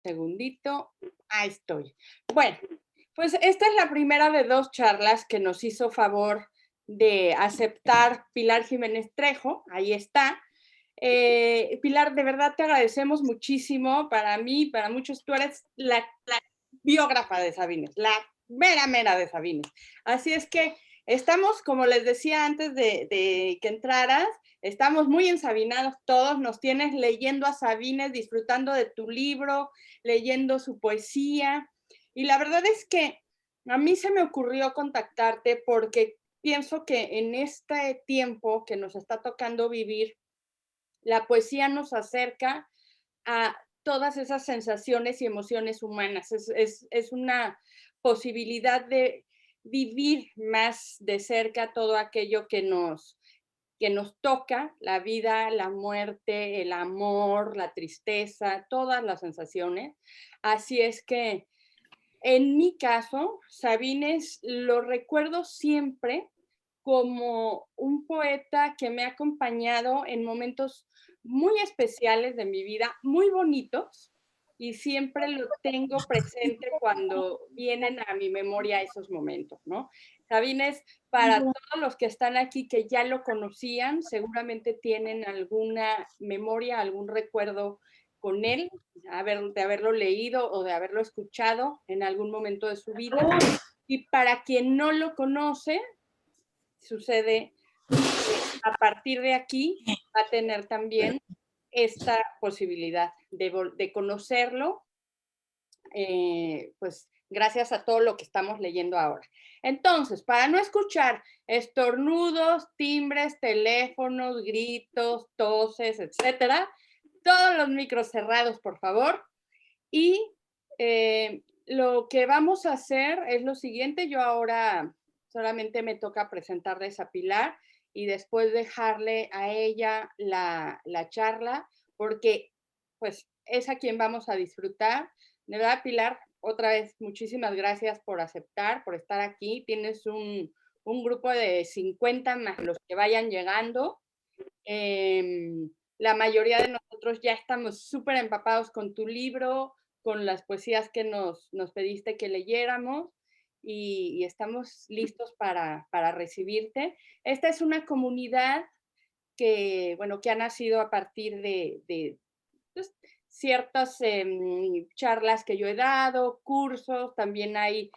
segundito. Ahí estoy. Bueno, pues esta es la primera de 2 charlas que nos hizo favor de aceptar Pilar Jiménez Trejo. Ahí está. Pilar, de verdad te agradecemos muchísimo. Para mí, para muchos, tú eres la biógrafa de Sabines, la mera de Sabines. Así es que estamos, como les decía antes de que entraras, estamos muy ensabinados todos, nos tienes leyendo a Sabines, disfrutando de tu libro, leyendo su poesía. Y la verdad es que a mí se me ocurrió contactarte porque pienso que en este tiempo que nos está tocando vivir, la poesía nos acerca a todas esas sensaciones y emociones humanas. Es una posibilidad de vivir más de cerca todo aquello que nos toca, la vida, la muerte, el amor, la tristeza, todas las sensaciones. Así es que en mi caso, Sabines lo recuerdo siempre como un poeta que me ha acompañado en momentos muy especiales de mi vida, muy bonitos, y siempre lo tengo presente cuando vienen a mi memoria esos momentos, ¿no? Sabines, para todos los que están aquí que ya lo conocían, seguramente tienen alguna memoria, algún recuerdo con él, de haberlo leído o de haberlo escuchado en algún momento de su vida. Y para quien no lo conoce, sucede que a partir de aquí va a tener también esta posibilidad de conocerlo, pues gracias a todo lo que estamos leyendo ahora. Entonces, para no escuchar estornudos, timbres, teléfonos, gritos, toses, etcétera, todos los micros cerrados, por favor. Y lo que vamos a hacer es lo siguiente. Yo ahora solamente me toca presentarles a Pilar y después dejarle a ella la charla, porque pues es a quien vamos a disfrutar. De verdad, Pilar, otra vez, muchísimas gracias por aceptar, por estar aquí. Tienes un grupo de 50 más los que vayan llegando. La mayoría de nosotros ya estamos súper empapados con tu libro, con las poesías que nos pediste que leyéramos y estamos listos para recibirte. Esta es una comunidad que, bueno, que ha nacido a partir de pues, ciertas charlas que yo he dado, cursos, también hay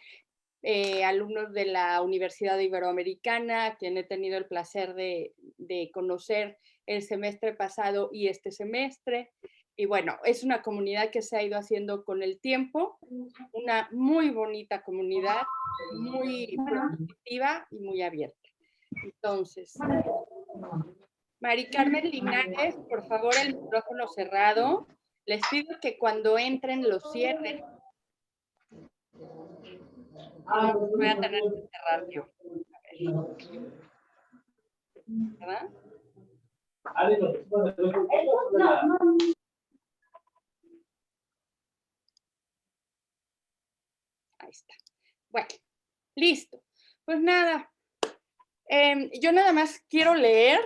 alumnos de la Universidad Iberoamericana, quien he tenido el placer de conocer el semestre pasado y este semestre. Y bueno, es una comunidad que se ha ido haciendo con el tiempo, una muy bonita comunidad, muy propositiva y muy abierta. Entonces, Mari Carmen Linares, por favor, el micrófono cerrado. Les pido que cuando entren lo cierren. Voy a tener que cerrar yo. A ver. ¿Verdad? Ahí está. Bueno, listo. Pues nada, yo nada más quiero leer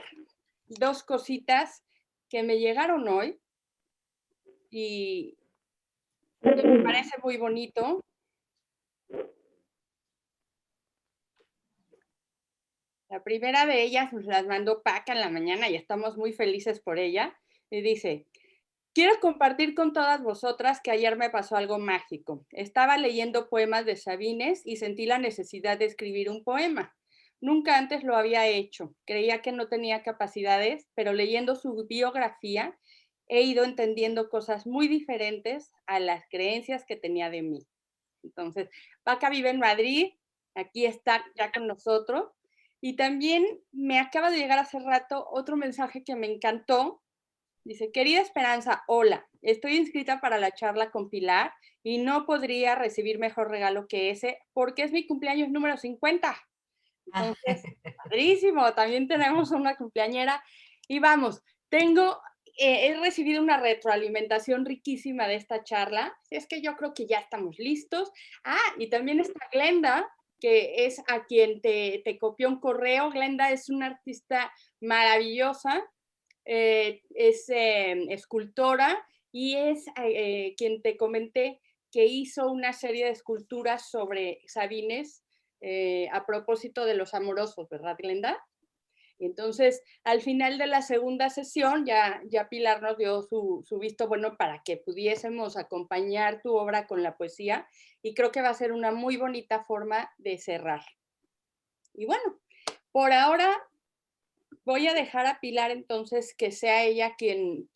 2 cositas que me llegaron hoy y me parece muy bonito. La primera de ellas nos las mandó Paca en la mañana y estamos muy felices por ella. Y dice, quiero compartir con todas vosotras que ayer me pasó algo mágico. Estaba leyendo poemas de Sabines y sentí la necesidad de escribir un poema. Nunca antes lo había hecho. Creía que no tenía capacidades, pero leyendo su biografía he ido entendiendo cosas muy diferentes a las creencias que tenía de mí. Entonces, Paca vive en Madrid, aquí está ya con nosotros. Y también me acaba de llegar hace rato otro mensaje que me encantó. Dice, querida Esperanza, hola, estoy inscrita para la charla con Pilar y no podría recibir mejor regalo que ese porque es mi cumpleaños número 50. Entonces, padrísimo, también tenemos una cumpleañera y vamos, he recibido una retroalimentación riquísima de esta charla, es que yo creo que ya estamos listos. Y también está Glenda, que es a quien te copió un correo. Glenda es una artista maravillosa, es escultora y es quien te comenté que hizo una serie de esculturas sobre Sabines a propósito de los amorosos, ¿verdad, Glenda? Entonces, al final de la segunda sesión, ya Pilar nos dio su visto bueno para que pudiésemos acompañar tu obra con la poesía, y creo que va a ser una muy bonita forma de cerrar. Y bueno, por ahora voy a dejar a Pilar entonces que sea ella quien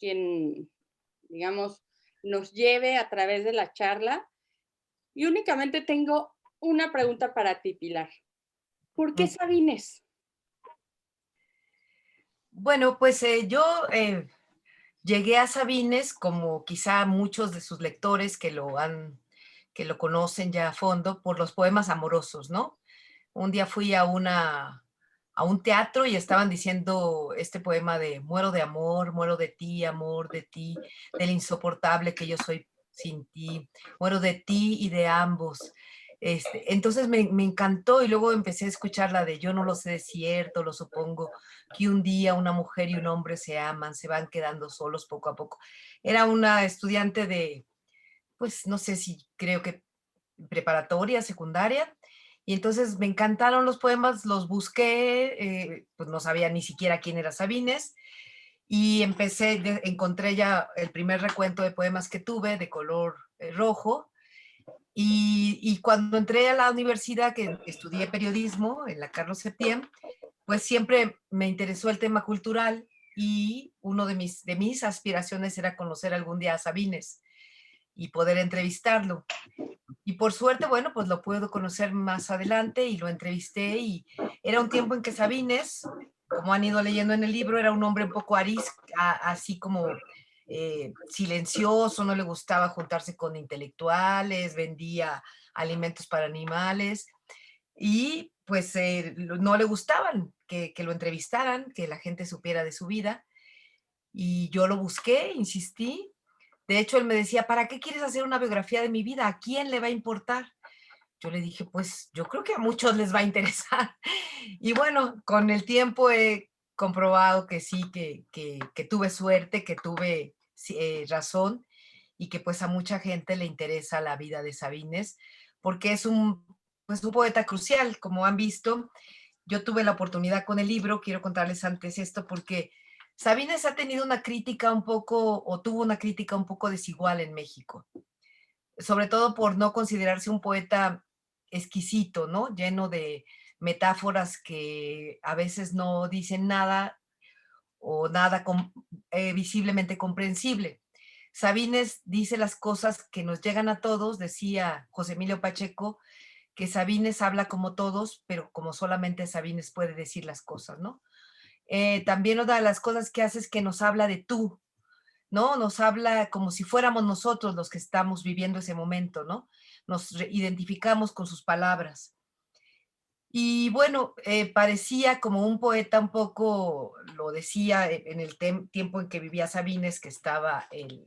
digamos, nos lleve a través de la charla. Y únicamente tengo una pregunta para ti, Pilar. ¿Por qué Sabines? Bueno, pues yo llegué a Sabines, como quizá muchos de sus lectores que lo conocen ya a fondo, por los poemas amorosos, ¿no? Un día fui a un teatro y estaban diciendo este poema de muero de ti, del insoportable que yo soy sin ti, muero de ti y de ambos. Entonces me encantó y luego empecé a escuchar la de yo no lo sé de cierto, lo supongo, que un día una mujer y un hombre se aman, se van quedando solos poco a poco. Era una estudiante de, pues no sé si creo que preparatoria, secundaria, y entonces me encantaron los poemas, los busqué, pues no sabía ni siquiera quién era Sabines, y encontré ya el primer recuento de poemas que tuve de color rojo, y cuando entré a la universidad, que estudié periodismo en la Carlos Septién, pues siempre me interesó el tema cultural y uno de mis aspiraciones era conocer algún día a Sabines y poder entrevistarlo. Y por suerte, bueno, pues lo puedo conocer más adelante y lo entrevisté y era un tiempo en que Sabines, como han ido leyendo en el libro, era un hombre un poco así como silencioso, no le gustaba juntarse con intelectuales, vendía alimentos para animales y pues no le gustaban que lo entrevistaran, que la gente supiera de su vida. Y yo lo busqué, insistí. De hecho, él me decía, ¿para qué quieres hacer una biografía de mi vida? ¿A quién le va a importar? Yo le dije, pues yo creo que a muchos les va a interesar. Y bueno, con el tiempo he comprobado que sí, que tuve suerte, que tuve razón y que pues a mucha gente le interesa la vida de Sabines, porque es pues, un poeta crucial, como han visto. Yo tuve la oportunidad con el libro, quiero contarles antes esto, porque Sabines ha tenido una crítica un poco, o tuvo una crítica un poco desigual en México, sobre todo por no considerarse un poeta exquisito, ¿no? Lleno de metáforas que a veces no dicen nada o nada visiblemente comprensible. Sabines dice las cosas que nos llegan a todos, decía José Emilio Pacheco, que Sabines habla como todos, pero como solamente Sabines puede decir las cosas, ¿no? También una de las cosas que hace es que nos habla de tú, ¿no? Nos habla como si fuéramos nosotros los que estamos viviendo ese momento, ¿no? Nos identificamos con sus palabras. Y bueno, parecía como un poeta un poco, lo decía en el tiempo en que vivía Sabines, que estaba en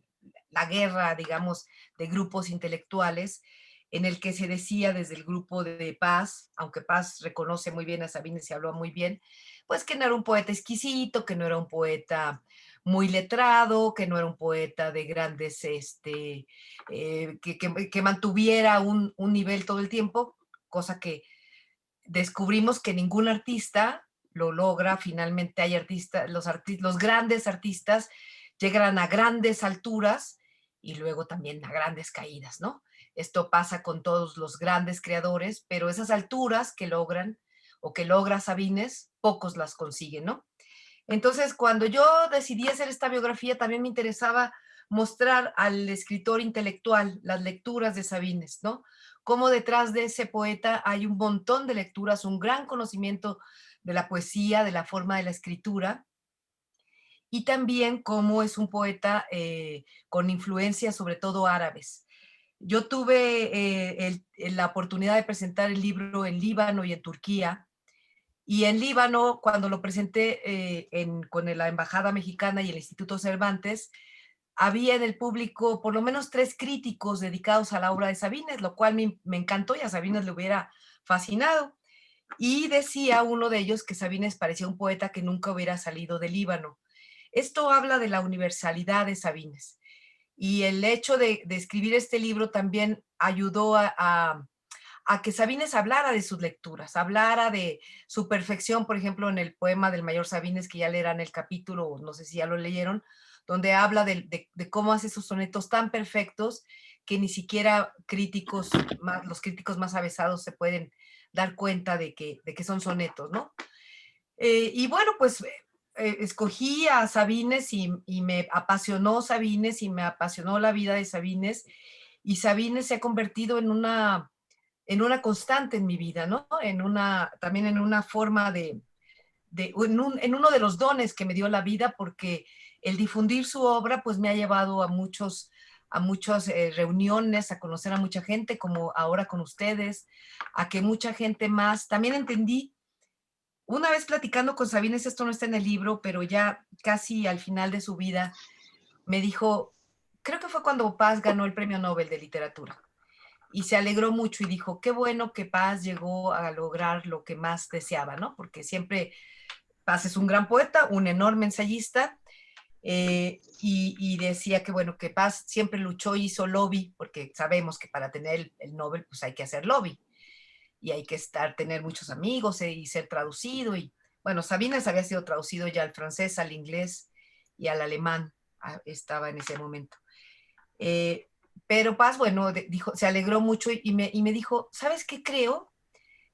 la guerra, digamos, de grupos intelectuales, en el que se decía desde el grupo de Paz, aunque Paz reconoce muy bien a Sabines y habló muy bien, pues que no era un poeta exquisito, que no era un poeta muy letrado, que no era un poeta de grandes, que mantuviera un nivel todo el tiempo, cosa que descubrimos que ningún artista lo logra. Finalmente hay artistas, los grandes artistas llegan a grandes alturas y luego también a grandes caídas, ¿no? Esto pasa con todos los grandes creadores, pero esas alturas que logran o que logra Sabines, pocos las consiguen, ¿no? Entonces, cuando yo decidí hacer esta biografía, también me interesaba mostrar al escritor intelectual las lecturas de Sabines, ¿no? Cómo detrás de ese poeta hay un montón de lecturas, un gran conocimiento de la poesía, de la forma de la escritura, y también cómo es un poeta con influencias sobre todo árabes. Yo tuve la oportunidad de presentar el libro en Líbano y en Turquía, y en Líbano, cuando lo presenté con la Embajada Mexicana y el Instituto Cervantes, había en el público por lo menos 3 críticos dedicados a la obra de Sabines, lo cual me encantó y a Sabines le hubiera fascinado. Y decía uno de ellos que Sabines parecía un poeta que nunca hubiera salido del Líbano. Esto habla de la universalidad de Sabines. Y el hecho de escribir este libro también ayudó a que Sabines hablara de sus lecturas, hablara de su perfección, por ejemplo, en el poema del mayor Sabines, que ya leerán el capítulo, no sé si ya lo leyeron, donde habla de cómo hace sus sonetos tan perfectos que ni siquiera los críticos más avesados se pueden dar cuenta de que son sonetos, ¿no? Y bueno, pues escogí a Sabines y me apasionó Sabines y me apasionó la vida de Sabines, y Sabines se ha convertido en una constante en mi vida, ¿no? También en una forma en uno de los dones que me dio la vida, porque el difundir su obra, pues me ha llevado a muchas reuniones, a conocer a mucha gente, como ahora con ustedes, a que mucha gente más, también entendí, una vez platicando con Sabines, esto no está en el libro, pero ya casi al final de su vida, me dijo, creo que fue cuando Paz ganó el Premio Nobel de Literatura, y se alegró mucho y dijo, qué bueno que Paz llegó a lograr lo que más deseaba, ¿no? Porque siempre Paz es un gran poeta, un enorme ensayista, y decía que bueno, que Paz siempre luchó y hizo lobby, porque sabemos que para tener el Nobel pues hay que hacer lobby, y hay que tener muchos amigos y ser traducido, y bueno, Sabines había sido traducido ya al francés, al inglés y al alemán, estaba en ese momento. Eh, pero Paz, bueno, dijo, se alegró mucho y me dijo, ¿sabes qué creo?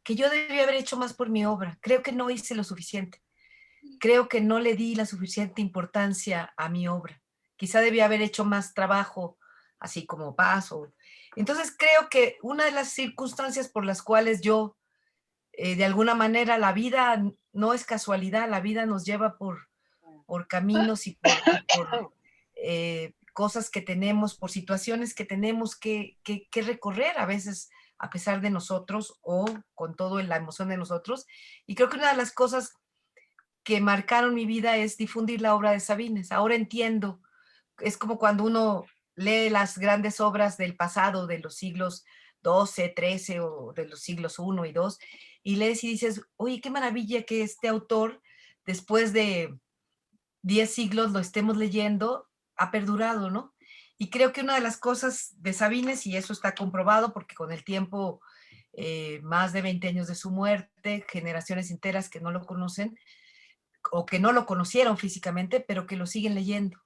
Que yo debí haber hecho más por mi obra. Creo que no hice lo suficiente. Creo que no le di la suficiente importancia a mi obra. Quizá debí haber hecho más trabajo, así como Paz. Entonces creo que una de las circunstancias por las cuales yo, de alguna manera, la vida no es casualidad, la vida nos lleva por caminos y por cosas que tenemos, por situaciones que tenemos que recorrer a veces a pesar de nosotros o con toda la emoción de nosotros. Y creo que una de las cosas que marcaron mi vida es difundir la obra de Sabines. Ahora entiendo, es como cuando uno lee las grandes obras del pasado, de los siglos XII, XIII o de los siglos I y II, y lees y dices, oye, qué maravilla que este autor, después de 10 siglos lo estemos leyendo, ha perdurado, ¿no? Y creo que una de las cosas de Sabines, y eso está comprobado porque con el tiempo, más de 20 años de su muerte, generaciones enteras que no lo conocen o que no lo conocieron físicamente, pero que lo siguen leyendo.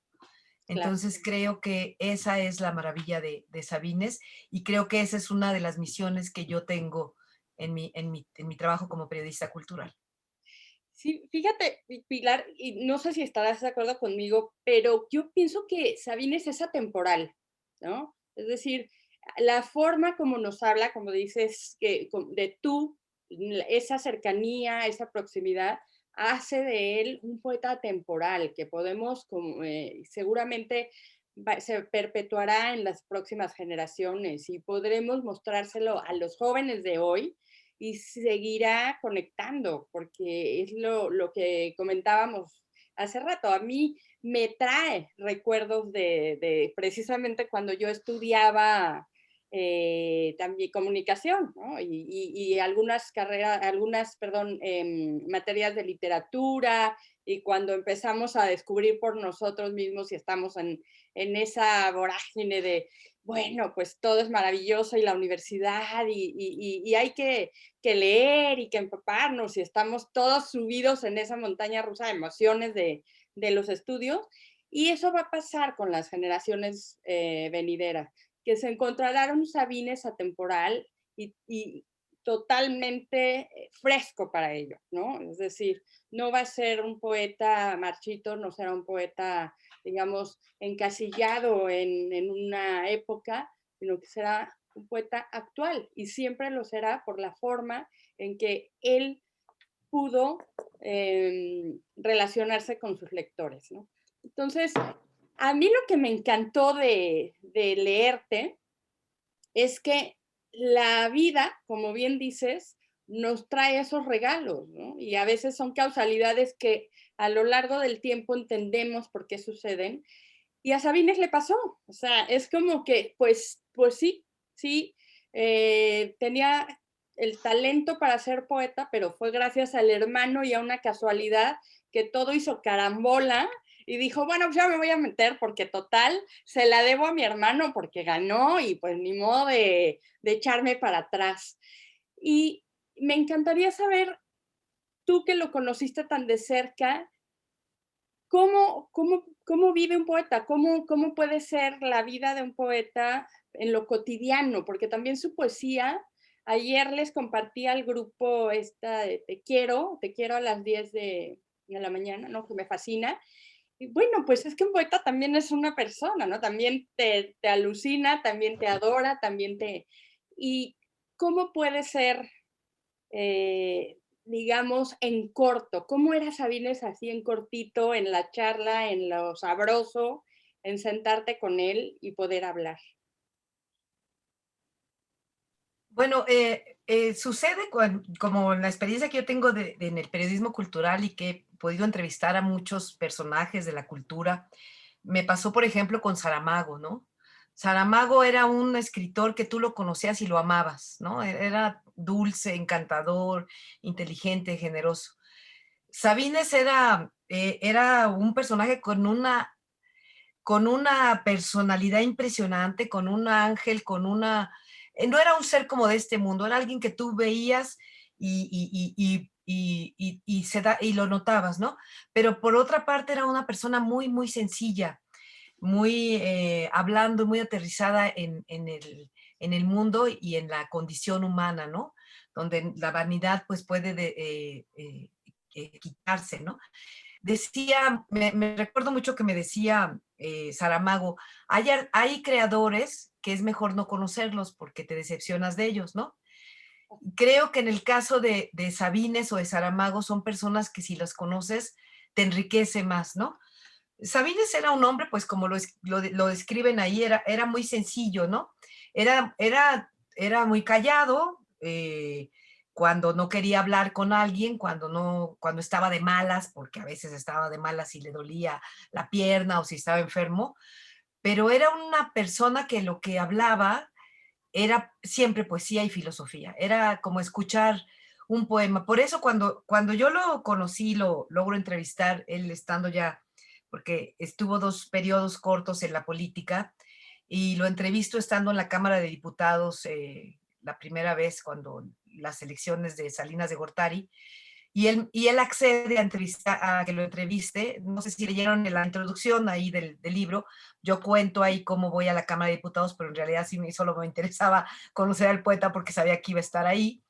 Claro. Entonces creo que esa es la maravilla de Sabines, y creo que esa es una de las misiones que yo tengo en mi trabajo como periodista cultural. Sí, fíjate, Pilar, y no sé si estarás de acuerdo conmigo, pero yo pienso que Sabines es atemporal, ¿no? Es decir, la forma como nos habla, como dices, de tú, esa cercanía, esa proximidad, hace de él un poeta atemporal que podemos, seguramente se perpetuará en las próximas generaciones y podremos mostrárselo a los jóvenes de hoy y seguirá conectando, porque es lo que comentábamos hace rato. A mí me trae recuerdos de precisamente cuando yo estudiaba también comunicación, ¿no? Y algunas carreras, perdón, materias de literatura, y cuando empezamos a descubrir por nosotros mismos y estamos en esa vorágine de, bueno, pues todo es maravilloso y la universidad y hay que leer y que empaparnos y estamos todos subidos en esa montaña rusa de emociones de los estudios. Y eso va a pasar con las generaciones venideras, que se encontrarán un Sabines atemporal y totalmente fresco para ellos, ¿no? Es decir, no va a ser un poeta marchito, no será un poeta, digamos, encasillado en una época, sino que será un poeta actual y siempre lo será por la forma en que él pudo relacionarse con sus lectores, ¿no? Entonces, a mí lo que me encantó de leerte es que la vida, como bien dices, nos trae esos regalos, ¿no? Y a veces son causalidades que a lo largo del tiempo entendemos por qué suceden. Y a Sabines le pasó, o sea, es como que, pues sí, sí, tenía el talento para ser poeta, pero fue gracias al hermano y a una casualidad que todo hizo carambola y dijo, bueno, pues ya me voy a meter porque total, se la debo a mi hermano porque ganó y pues ni modo de echarme para atrás. Y me encantaría saber, tú que lo conociste tan de cerca, ¿cómo vive un poeta? ¿Cómo puede ser la vida de un poeta en lo cotidiano? Porque también su poesía, ayer les compartí al grupo esta de Te quiero a las 10 de la mañana, ¿no? Que me fascina. Y bueno, pues es que un poeta también es una persona, ¿no? También te alucina, también te adora, también te... ¿Y cómo puede ser digamos, en corto? ¿Cómo era Sabines así en cortito, en la charla, en lo sabroso, en sentarte con él y poder hablar? Bueno, sucede como la experiencia que yo tengo en el periodismo cultural y que he podido entrevistar a muchos personajes de la cultura. Me pasó, por ejemplo, con Saramago, ¿no? Saramago era un escritor que tú lo conocías y lo amabas, ¿no? Era dulce, encantador, inteligente, generoso. Sabines era un personaje con una personalidad impresionante, con un ángel, no era un ser como de este mundo, era alguien que tú veías y lo notabas, ¿no? Pero por otra parte era una persona muy, muy sencilla, muy hablando, muy aterrizada en el mundo y en la condición humana, ¿no? Donde la vanidad pues puede quitarse, ¿no? Decía, me recuerdo mucho que me decía Saramago, hay creadores que es mejor no conocerlos porque te decepcionas de ellos, ¿no? Creo que en el caso de Sabines o de Saramago son personas que si los conoces te enriquece más, ¿no? Sabines era un hombre, pues como lo describen ahí, era muy sencillo, ¿no? Era muy callado, cuando no quería hablar con alguien, cuando estaba de malas, porque a veces estaba de malas y le dolía la pierna o si estaba enfermo, pero era una persona que lo que hablaba era siempre poesía y filosofía, era como escuchar un poema. Por eso cuando yo lo conocí, lo logro entrevistar, él estando ya, porque estuvo 2 periodos cortos en la política, y lo entrevisto estando en la Cámara de Diputados la primera vez cuando las elecciones de Salinas de Gortari, y él accede a que lo entreviste. No sé si leyeron en la introducción ahí del libro, yo cuento ahí cómo voy a la Cámara de Diputados, pero en realidad sí solo me interesaba conocer al poeta porque sabía que iba a estar ahí.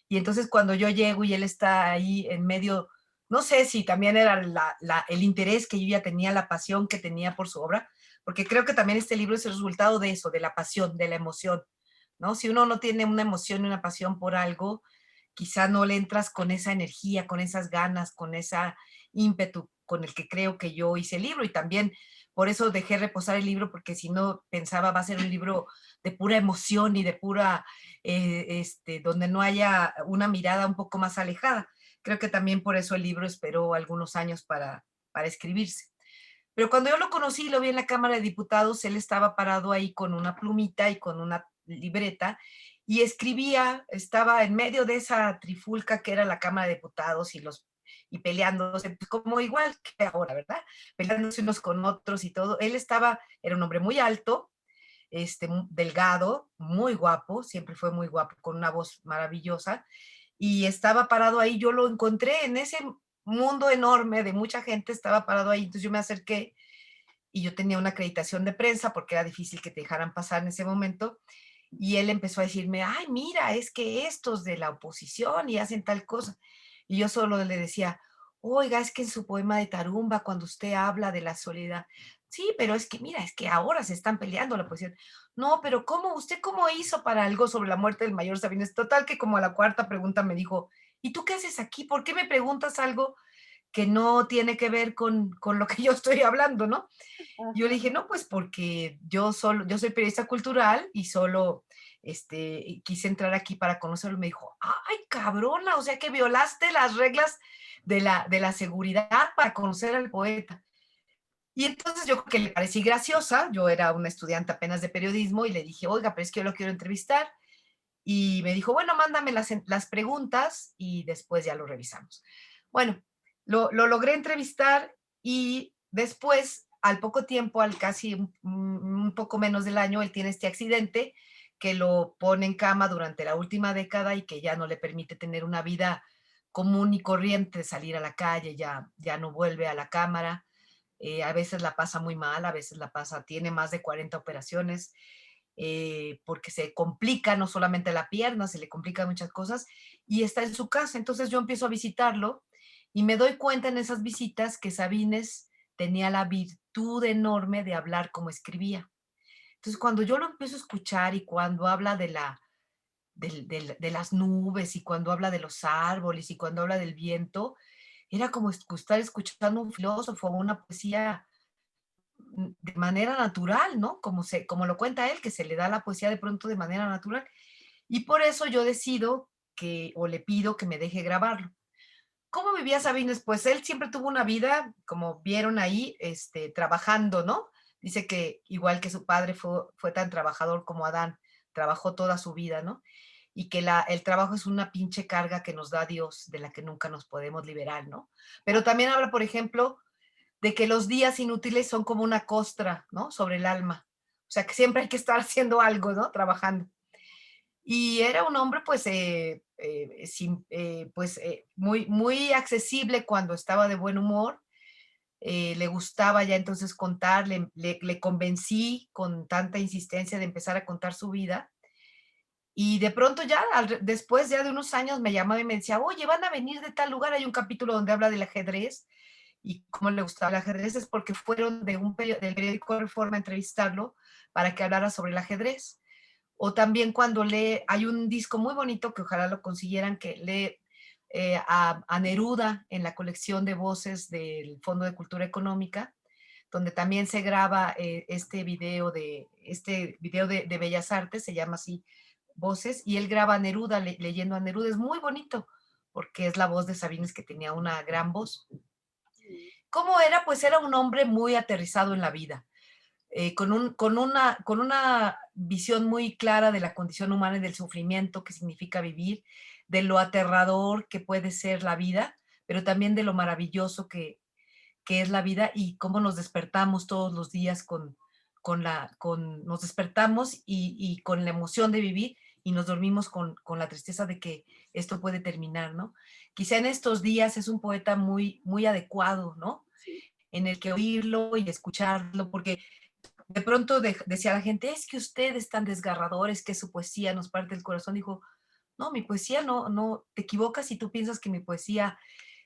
Y entonces cuando yo llego y él está ahí en medio, no sé si también era el interés que yo ya tenía, la pasión que tenía por su obra, porque creo que también este libro es el resultado de eso, de la pasión, de la emoción, ¿no? Si uno no tiene una emoción y una pasión por algo, quizá no le entras con esa energía, con esas ganas, con ese ímpetu con el que creo que yo hice el libro. Y también por eso dejé reposar el libro, porque si no pensaba va a ser un libro de pura emoción y de pura, donde no haya una mirada un poco más alejada. Creo que también por eso el libro esperó algunos años para escribirse. Pero cuando yo lo conocí, lo vi en la Cámara de Diputados, él estaba parado ahí con una plumita y con una libreta y escribía, estaba en medio de esa trifulca que era la Cámara de Diputados y peleándose, pues como igual que ahora, ¿verdad? Peleándose unos con otros y todo. Era un hombre muy alto, delgado, muy guapo, siempre fue muy guapo, con una voz maravillosa, y estaba parado ahí. Yo lo encontré en ese mundo enorme de mucha gente, estaba parado ahí. Entonces yo me acerqué y yo tenía una acreditación de prensa porque era difícil que te dejaran pasar en ese momento. Y él empezó a decirme, ay, mira, es que estos de la oposición y hacen tal cosa. Y yo solo le decía, oiga, es que en su poema de Tarumba, cuando usted habla de la soledad, sí, pero es que, mira, es que ahora se están peleando la oposición. No, pero ¿usted cómo hizo para algo sobre la muerte del mayor Sabines? Total que como a la cuarta pregunta me dijo, ¿y tú qué haces aquí? ¿Por qué me preguntas algo que no tiene que ver con lo que yo estoy hablando, ¿no? Yo le dije, no, pues porque yo soy periodista cultural y solo quise entrar aquí para conocerlo. Me dijo, ay, cabrona, o sea que violaste las reglas de la seguridad para conocer al poeta. Y entonces yo creo que le parecí graciosa, yo era una estudiante apenas de periodismo y le dije, oiga, pero es que yo lo quiero entrevistar. Y me dijo, bueno, mándame las preguntas y después ya lo revisamos. Bueno, lo logré entrevistar y después, al poco tiempo, al casi un poco menos del año, él tiene este accidente que lo pone en cama durante la última década y que ya no le permite tener una vida común y corriente, salir a la calle, ya no vuelve a la cámara. A veces la pasa muy mal, a veces la pasa, tiene más de 40 operaciones, porque se complica no solamente la pierna, se le complican muchas cosas y está en su casa. Entonces yo empiezo a visitarlo y me doy cuenta en esas visitas que Sabines tenía la virtud enorme de hablar como escribía. Entonces cuando yo lo empiezo a escuchar y cuando habla de las nubes y cuando habla de los árboles y cuando habla del viento, era como estar escuchando a un filósofo, una poesía de manera natural, ¿no? Como lo cuenta él, que se le da la poesía de pronto de manera natural. Y por eso yo decido o le pido que me deje grabarlo. ¿Cómo vivía Sabines? Pues él siempre tuvo una vida, como vieron ahí, trabajando, ¿no? Dice que igual que su padre fue tan trabajador como Adán, trabajó toda su vida, ¿no? Y que el trabajo es una pinche carga que nos da Dios, de la que nunca nos podemos liberar, ¿no? Pero también habla, por ejemplo, de que los días inútiles son como una costra, ¿no? Sobre el alma. O sea, que siempre hay que estar haciendo algo, ¿no? Trabajando. Y era un hombre, pues, muy, muy accesible cuando estaba de buen humor. Le gustaba ya entonces contar, le convencí con tanta insistencia de empezar a contar su vida. Y de pronto ya, después ya de unos años, me llamaba y me decía, oye, van a venir de tal lugar, hay un capítulo donde habla del ajedrez y cómo le gustaba el ajedrez, es porque fueron del periódico Reforma a entrevistarlo para que hablara sobre el ajedrez. O también cuando hay un disco muy bonito que ojalá lo consiguieran, que lee a Neruda en la colección de voces del Fondo de Cultura Económica, donde también se graba este video de Bellas Artes, se llama así, Voces, y él graba a Neruda, leyendo a Neruda. Es muy bonito, porque es la voz de Sabines, que tenía una gran voz. ¿Cómo era? Pues era un hombre muy aterrizado en la vida, con una visión muy clara de la condición humana y del sufrimiento que significa vivir, de lo aterrador que puede ser la vida, pero también de lo maravilloso que es la vida y cómo nos despertamos todos los días nos despertamos y con la emoción de vivir y nos dormimos con la tristeza de que esto puede terminar, ¿no? Quizá en estos días es un poeta muy, muy adecuado, ¿no? Sí. En el que oírlo y escucharlo, porque de pronto decía la gente, es que usted es tan desgarrador, es que su poesía nos parte el corazón. Dijo, no, mi poesía no, te equivocas si tú piensas que mi poesía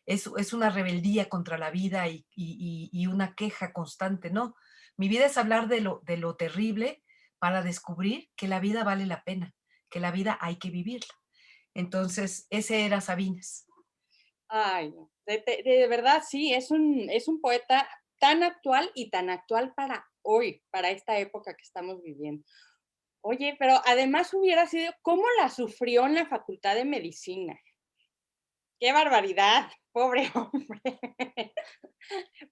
es una rebeldía contra la vida y una queja constante, no. Mi vida es hablar de lo terrible para descubrir que la vida vale la pena, que la vida hay que vivirla. Entonces, ese era Sabines. Ay, no. De verdad, sí, es un poeta tan actual y tan actual para hoy, para esta época que estamos viviendo. Oye, pero además hubiera sido, ¿cómo la sufrió en la Facultad de Medicina? ¡Qué barbaridad! Pobre hombre.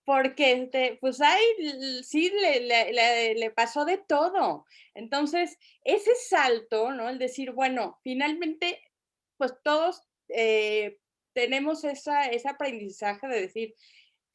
Porque, pues ahí sí le pasó de todo. Entonces, ese salto, ¿no? El decir, bueno, finalmente, pues todos tenemos ese aprendizaje de decir,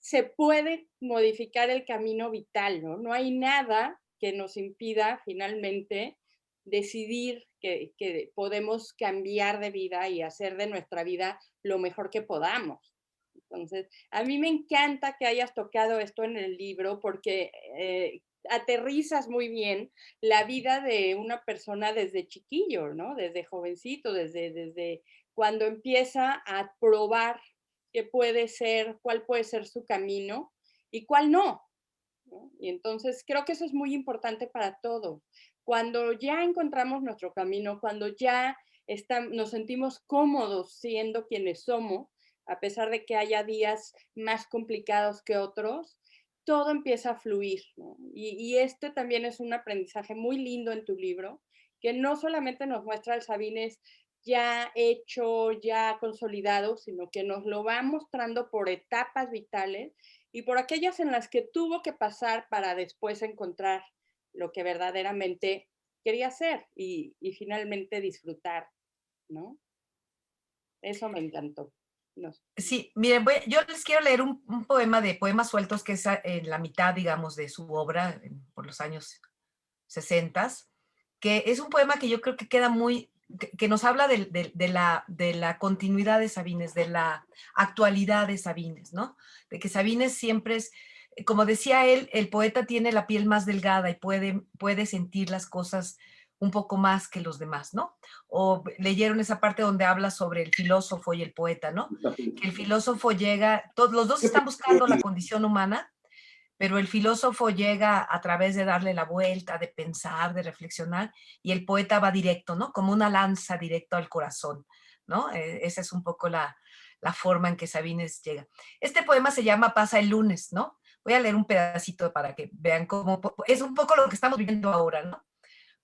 se puede modificar el camino vital, ¿no? No hay nada que nos impida finalmente decidir que podemos cambiar de vida y hacer de nuestra vida lo mejor que podamos. Entonces, a mí me encanta que hayas tocado esto en el libro porque aterrizas muy bien la vida de una persona desde chiquillo, ¿no? Desde jovencito, desde cuando empieza a probar qué puede ser, cuál puede ser su camino y cuál no, ¿no? Y entonces creo que eso es muy importante para todo. Cuando ya encontramos nuestro camino, cuando ya nos sentimos cómodos siendo quienes somos, a pesar de que haya días más complicados que otros, todo empieza a fluir, ¿no? Y este también es un aprendizaje muy lindo en tu libro, que no solamente nos muestra el Sabines ya hecho, ya consolidado, sino que nos lo va mostrando por etapas vitales y por aquellas en las que tuvo que pasar para después encontrar lo que verdaderamente quería hacer y finalmente disfrutar, ¿no? Eso me encantó. No sé. Sí, miren, yo les quiero leer un poema de Poemas Sueltos, que es en la mitad, digamos, de su obra, por los años 60, que es un poema que yo creo que queda muy, que nos habla de la continuidad de Sabines, de la actualidad de Sabines, ¿no? De que Sabines siempre es, como decía él, el poeta tiene la piel más delgada y puede sentir las cosas un poco más que los demás, ¿no? O leyeron esa parte donde habla sobre el filósofo y el poeta, ¿no? Que el filósofo llega, todos los dos están buscando la condición humana, pero el filósofo llega a través de darle la vuelta, de pensar, de reflexionar, y el poeta va directo, ¿no? Como una lanza directo al corazón, ¿no? Esa es un poco la forma en que Sabines llega. Este poema se llama Pasa el lunes, ¿no? Voy a leer un pedacito para que vean cómo es un poco lo que estamos viviendo ahora, ¿no?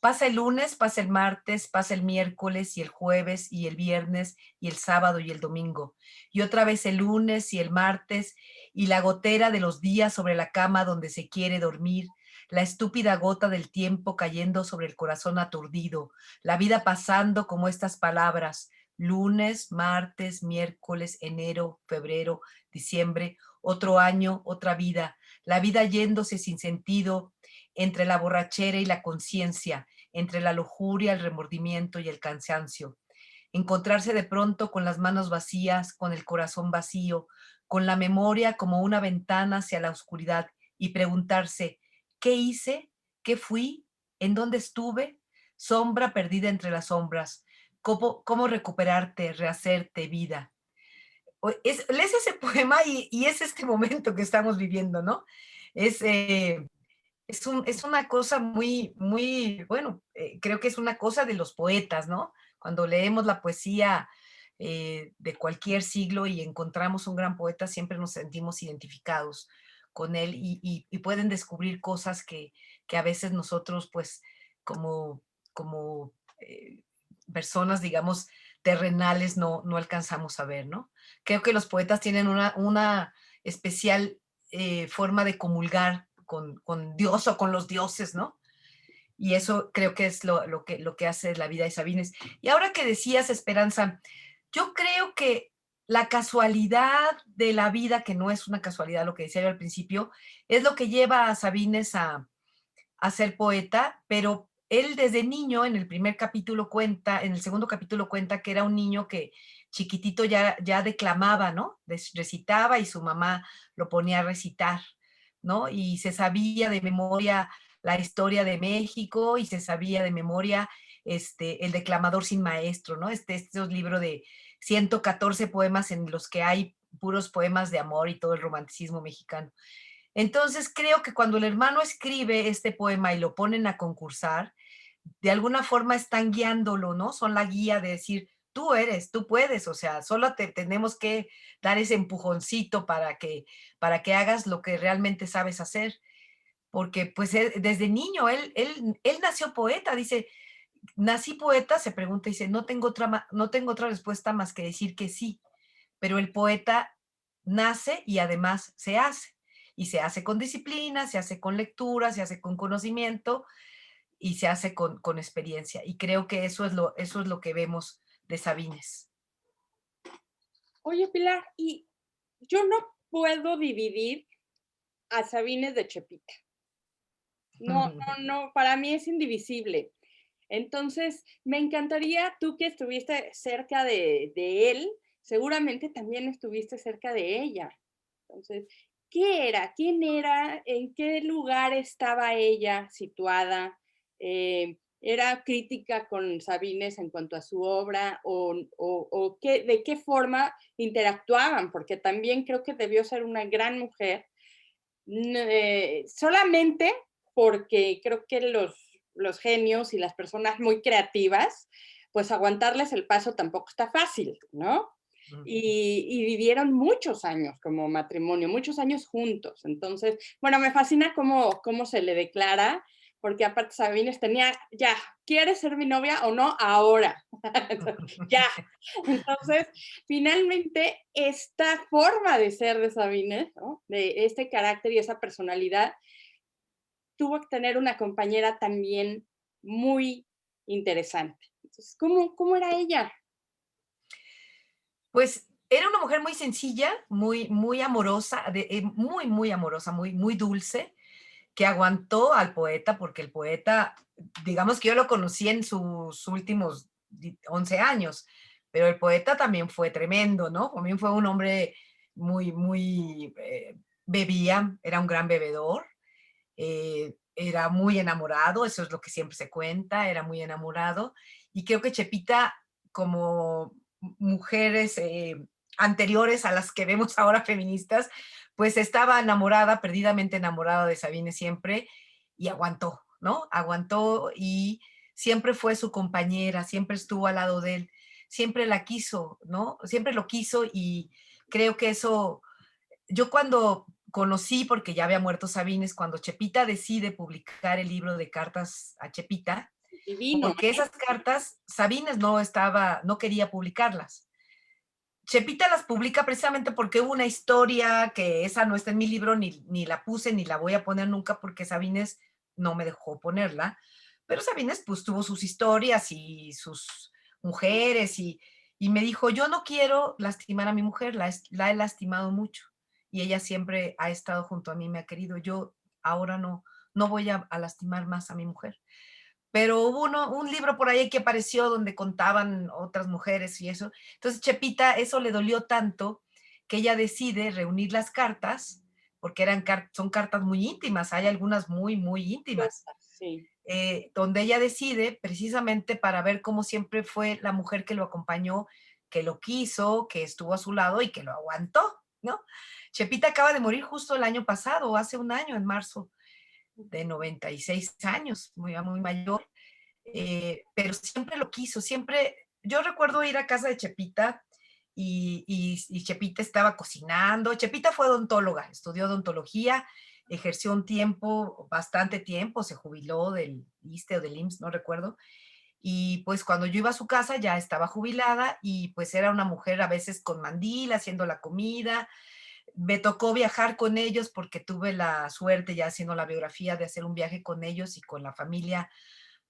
Pasa el lunes, pasa el martes, pasa el miércoles y el jueves y el viernes y el sábado y el domingo. Y otra vez el lunes y el martes y la gotera de los días sobre la cama donde se quiere dormir, la estúpida gota del tiempo cayendo sobre el corazón aturdido, la vida pasando como estas palabras, lunes, martes, miércoles, enero, febrero, diciembre, otro año, otra vida, la vida yéndose sin sentido entre la borrachera y la conciencia, entre la lujuria, el remordimiento y el cansancio. Encontrarse de pronto con las manos vacías, con el corazón vacío, con la memoria como una ventana hacia la oscuridad y preguntarse, ¿qué hice? ¿Qué fui? ¿En dónde estuve? Sombra perdida entre las sombras. ¿Cómo recuperarte, rehacerte vida? Lees ese poema y es este momento que estamos viviendo, ¿no? Es, es una cosa muy, bueno, creo que es una cosa de los poetas, ¿no? Cuando leemos la poesía de cualquier siglo y encontramos un gran poeta, siempre nos sentimos identificados con él y pueden descubrir cosas que a veces nosotros, pues, como personas, digamos, terrenales, no alcanzamos a ver, ¿no? Creo que los poetas tienen una especial forma de comulgar con Dios o con los dioses, ¿no? Y eso creo que es lo que hace la vida de Sabines. Y ahora que decías, Esperanza, yo creo que la casualidad de la vida, que no es una casualidad lo que decía yo al principio, es lo que lleva a Sabines a ser poeta, pero él desde niño, en el primer capítulo cuenta, en el segundo capítulo cuenta que era un niño que chiquitito ya declamaba, ¿no? Recitaba y su mamá lo ponía a recitar, ¿no? Y se sabía de memoria la historia de México y se sabía de memoria el declamador sin maestro, ¿no? Estos libros de 114 poemas en los que hay puros poemas de amor y todo el romanticismo mexicano. Entonces creo que cuando el hermano escribe este poema y lo ponen a concursar, de alguna forma están guiándolo, ¿no? Son la guía de decir, tú eres, tú puedes, o sea, solo te tenemos que dar ese empujoncito para que hagas lo que realmente sabes hacer. Porque pues desde niño, él nació poeta, dice, nací poeta, se pregunta, dice, no tengo otra respuesta más que decir que sí, pero el poeta nace y además se hace. Y se hace con disciplina, se hace con lectura, se hace con conocimiento y se hace con experiencia. Y creo que eso es lo que vemos de Sabines. Oye, Pilar, y yo no puedo dividir a Sabines de Chepita. No, no, no, para mí es indivisible. Entonces, me encantaría, tú que estuviste cerca de él, seguramente también estuviste cerca de ella. Entonces, ¿qué era? ¿Quién era? ¿En qué lugar estaba ella situada? ¿Era crítica con Sabines en cuanto a su obra o de qué forma interactuaban? Porque también creo que debió ser una gran mujer, solamente porque creo que los genios y las personas muy creativas, pues aguantarles el paso tampoco está fácil, ¿no? Y vivieron muchos años como matrimonio, muchos años juntos. Entonces, bueno, me fascina cómo se le declara, porque aparte Sabines tenía, ya, ¿quieres ser mi novia o no? Ahora. Ya. Entonces, finalmente, esta forma de ser de Sabines, ¿no? De este carácter y esa personalidad, tuvo que tener una compañera también muy interesante. Entonces, ¿cómo era ella? Pues era una mujer muy sencilla, muy amorosa, muy amorosa, muy dulce, que aguantó al poeta, porque el poeta, digamos que yo lo conocí en sus últimos 11 años, pero el poeta también fue tremendo, ¿no? También fue un hombre bebía, era un gran bebedor, era muy enamorado, eso es lo que siempre se cuenta, era muy enamorado, y creo que Chepita, como mujeres anteriores a las que vemos ahora feministas, pues estaba enamorada, perdidamente enamorada de Sabine siempre, y aguantó, ¿no? Aguantó y siempre fue su compañera, siempre estuvo al lado de él, siempre la quiso, ¿no? Siempre lo quiso y creo que eso, yo cuando conocí, porque ya había muerto Sabines, cuando Chepita decide publicar el libro de cartas a Chepita, Divino, porque esas cartas Sabines no quería publicarlas. Chepita las publica precisamente porque hubo una historia que esa no está en mi libro, ni la puse, ni la voy a poner nunca porque Sabines no me dejó ponerla. Pero Sabines pues tuvo sus historias y sus mujeres y me dijo, yo no quiero lastimar a mi mujer, la he lastimado mucho y ella siempre ha estado junto a mí, me ha querido. Yo ahora no voy a lastimar más a mi mujer. Pero hubo un libro por ahí que apareció donde contaban otras mujeres y eso. Entonces Chepita eso le dolió tanto que ella decide reunir las cartas, porque son cartas muy íntimas, hay algunas muy íntimas, sí. donde ella decide precisamente para ver cómo siempre fue la mujer que lo acompañó, que lo quiso, que estuvo a su lado y que lo aguantó, ¿no? Chepita acaba de morir justo el año pasado, hace un año, en marzo, de 96 años, muy mayor, pero siempre lo quiso, siempre, yo recuerdo ir a casa de Chepita y Chepita estaba cocinando. Chepita fue odontóloga, estudió odontología, ejerció un tiempo, bastante tiempo, se jubiló del ISSSTE o del IMSS, no recuerdo, y pues cuando yo iba a su casa ya estaba jubilada y pues era una mujer a veces con mandil, haciendo la comida. Me tocó viajar con ellos porque tuve la suerte, ya haciendo la biografía, de hacer un viaje con ellos y con la familia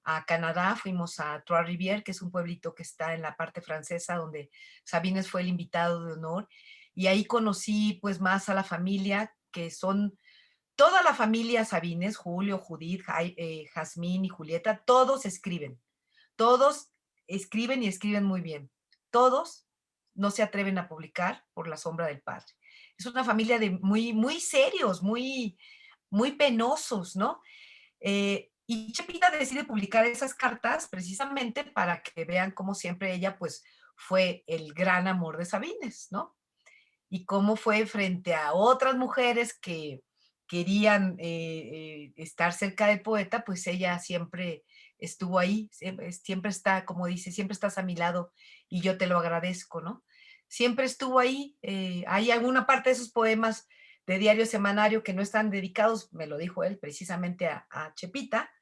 a Canadá. Fuimos a Trois-Rivières, que es un pueblito que está en la parte francesa, donde Sabines fue el invitado de honor. Y ahí conocí pues más a la familia, que son toda la familia Sabines, Julio, Judith, Jazmín y Julieta, todos escriben y escriben muy bien. Todos no se atreven a publicar por la sombra del padre. Es una familia de muy serios, muy penosos, ¿no? Y Chepita decide publicar esas cartas precisamente para que vean cómo siempre ella pues fue el gran amor de Sabines, ¿no? Y cómo fue frente a otras mujeres que querían estar cerca del poeta, pues ella siempre estuvo ahí, siempre está, como dice, siempre estás a mi lado y yo te lo agradezco, ¿no? Siempre estuvo ahí. Hay alguna parte de esos poemas de diario semanario que no están dedicados, me lo dijo él, precisamente a Chepita,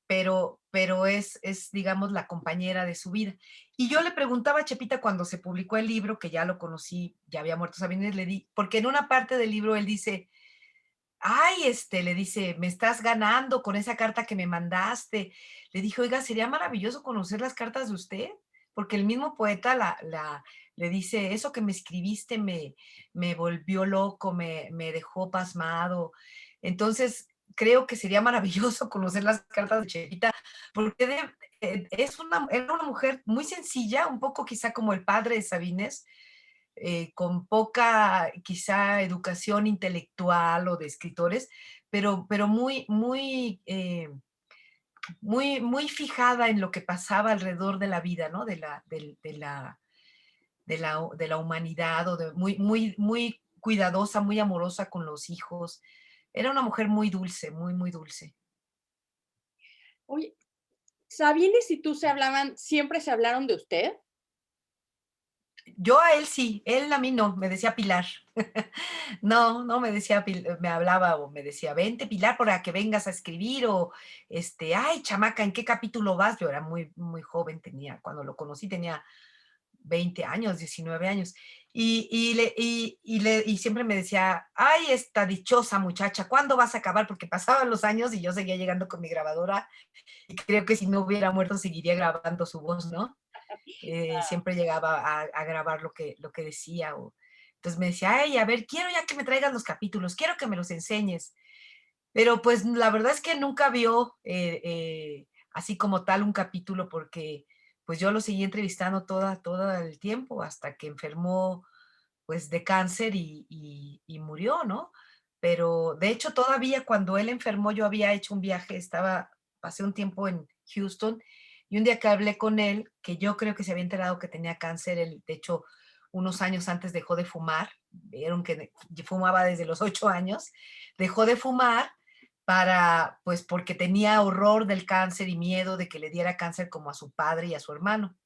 pero es, digamos, la compañera de su vida. Y yo le preguntaba a Chepita cuando se publicó el libro, que ya lo conocí, ya había muerto Sabines, porque en una parte del libro él dice, ay, le dice, me estás ganando con esa carta que me mandaste. Le dije, oiga, sería maravilloso conocer las cartas de usted, porque el mismo poeta le dice, eso que me escribiste me volvió loco, me dejó pasmado. Entonces, creo que sería maravilloso conocer las cartas de Chepita, porque era una mujer muy sencilla, un poco quizá como el padre de Sabines, con poca quizá educación intelectual o de escritores, pero muy fijada en lo que pasaba alrededor de la vida, ¿no? De la humanidad, o muy cuidadosa, muy amorosa con los hijos. Era una mujer muy dulce, muy dulce. Oye, ¿Sabines y tú siempre se hablaron de usted? Yo a él sí, él a mí no, me decía Pilar. No me decía, me hablaba o me decía, vente Pilar para que vengas a escribir o ay chamaca, ¿en qué capítulo vas? Yo era muy joven, cuando lo conocí tenía 20 años, 19 años. Y siempre me decía, ay, esta dichosa muchacha, ¿cuándo vas a acabar? Porque pasaban los años y yo seguía llegando con mi grabadora y creo que si no hubiera muerto seguiría grabando su voz, ¿no? siempre llegaba a grabar lo que decía. Entonces me decía, ay, a ver, quiero ya que me traigas los capítulos, quiero que me los enseñes. Pero pues la verdad es que nunca vio así como tal un capítulo porque pues yo lo seguí entrevistando todo el tiempo hasta que enfermó pues de cáncer y murió, ¿no? Pero de hecho todavía cuando él enfermó yo había hecho un viaje, pasé un tiempo en Houston y un día que hablé con él, que yo creo que se había enterado que tenía cáncer, él de hecho unos años antes dejó de fumar, vieron que fumaba desde los 8 años, dejó de fumar pues porque tenía horror del cáncer y miedo de que le diera cáncer como a su padre y a su hermano.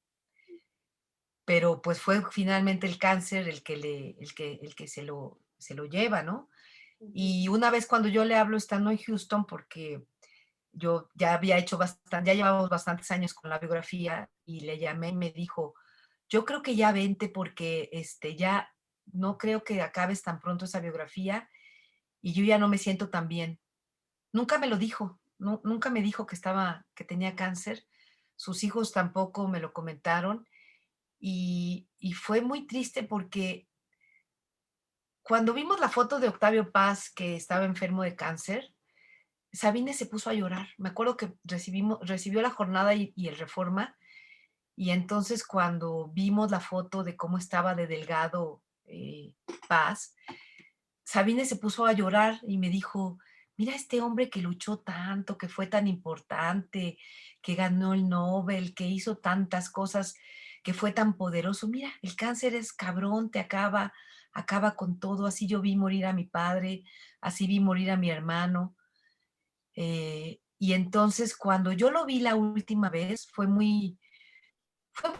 Pero pues fue finalmente el cáncer el que se lo lleva, ¿no? Ujú. Y una vez cuando yo le hablo estando en Houston, porque yo ya había hecho ya llevamos bastantes años con la biografía, y le llamé y me dijo, yo creo que ya vente porque ya no creo que acabes tan pronto esa biografía y yo ya no me siento tan bien. Nunca me lo dijo, nunca me dijo que tenía cáncer, sus hijos tampoco me lo comentaron y fue muy triste porque cuando vimos la foto de Octavio Paz, que estaba enfermo de cáncer, Sabine se puso a llorar. Me acuerdo que recibió la jornada y el Reforma, y entonces cuando vimos la foto de cómo estaba de delgado Paz, Sabine se puso a llorar y me dijo, mira este hombre que luchó tanto, que fue tan importante, que ganó el Nobel, que hizo tantas cosas, que fue tan poderoso. Mira, el cáncer es cabrón, acaba con todo. Así yo vi morir a mi padre, así vi morir a mi hermano. Y entonces cuando yo lo vi la última vez fue muy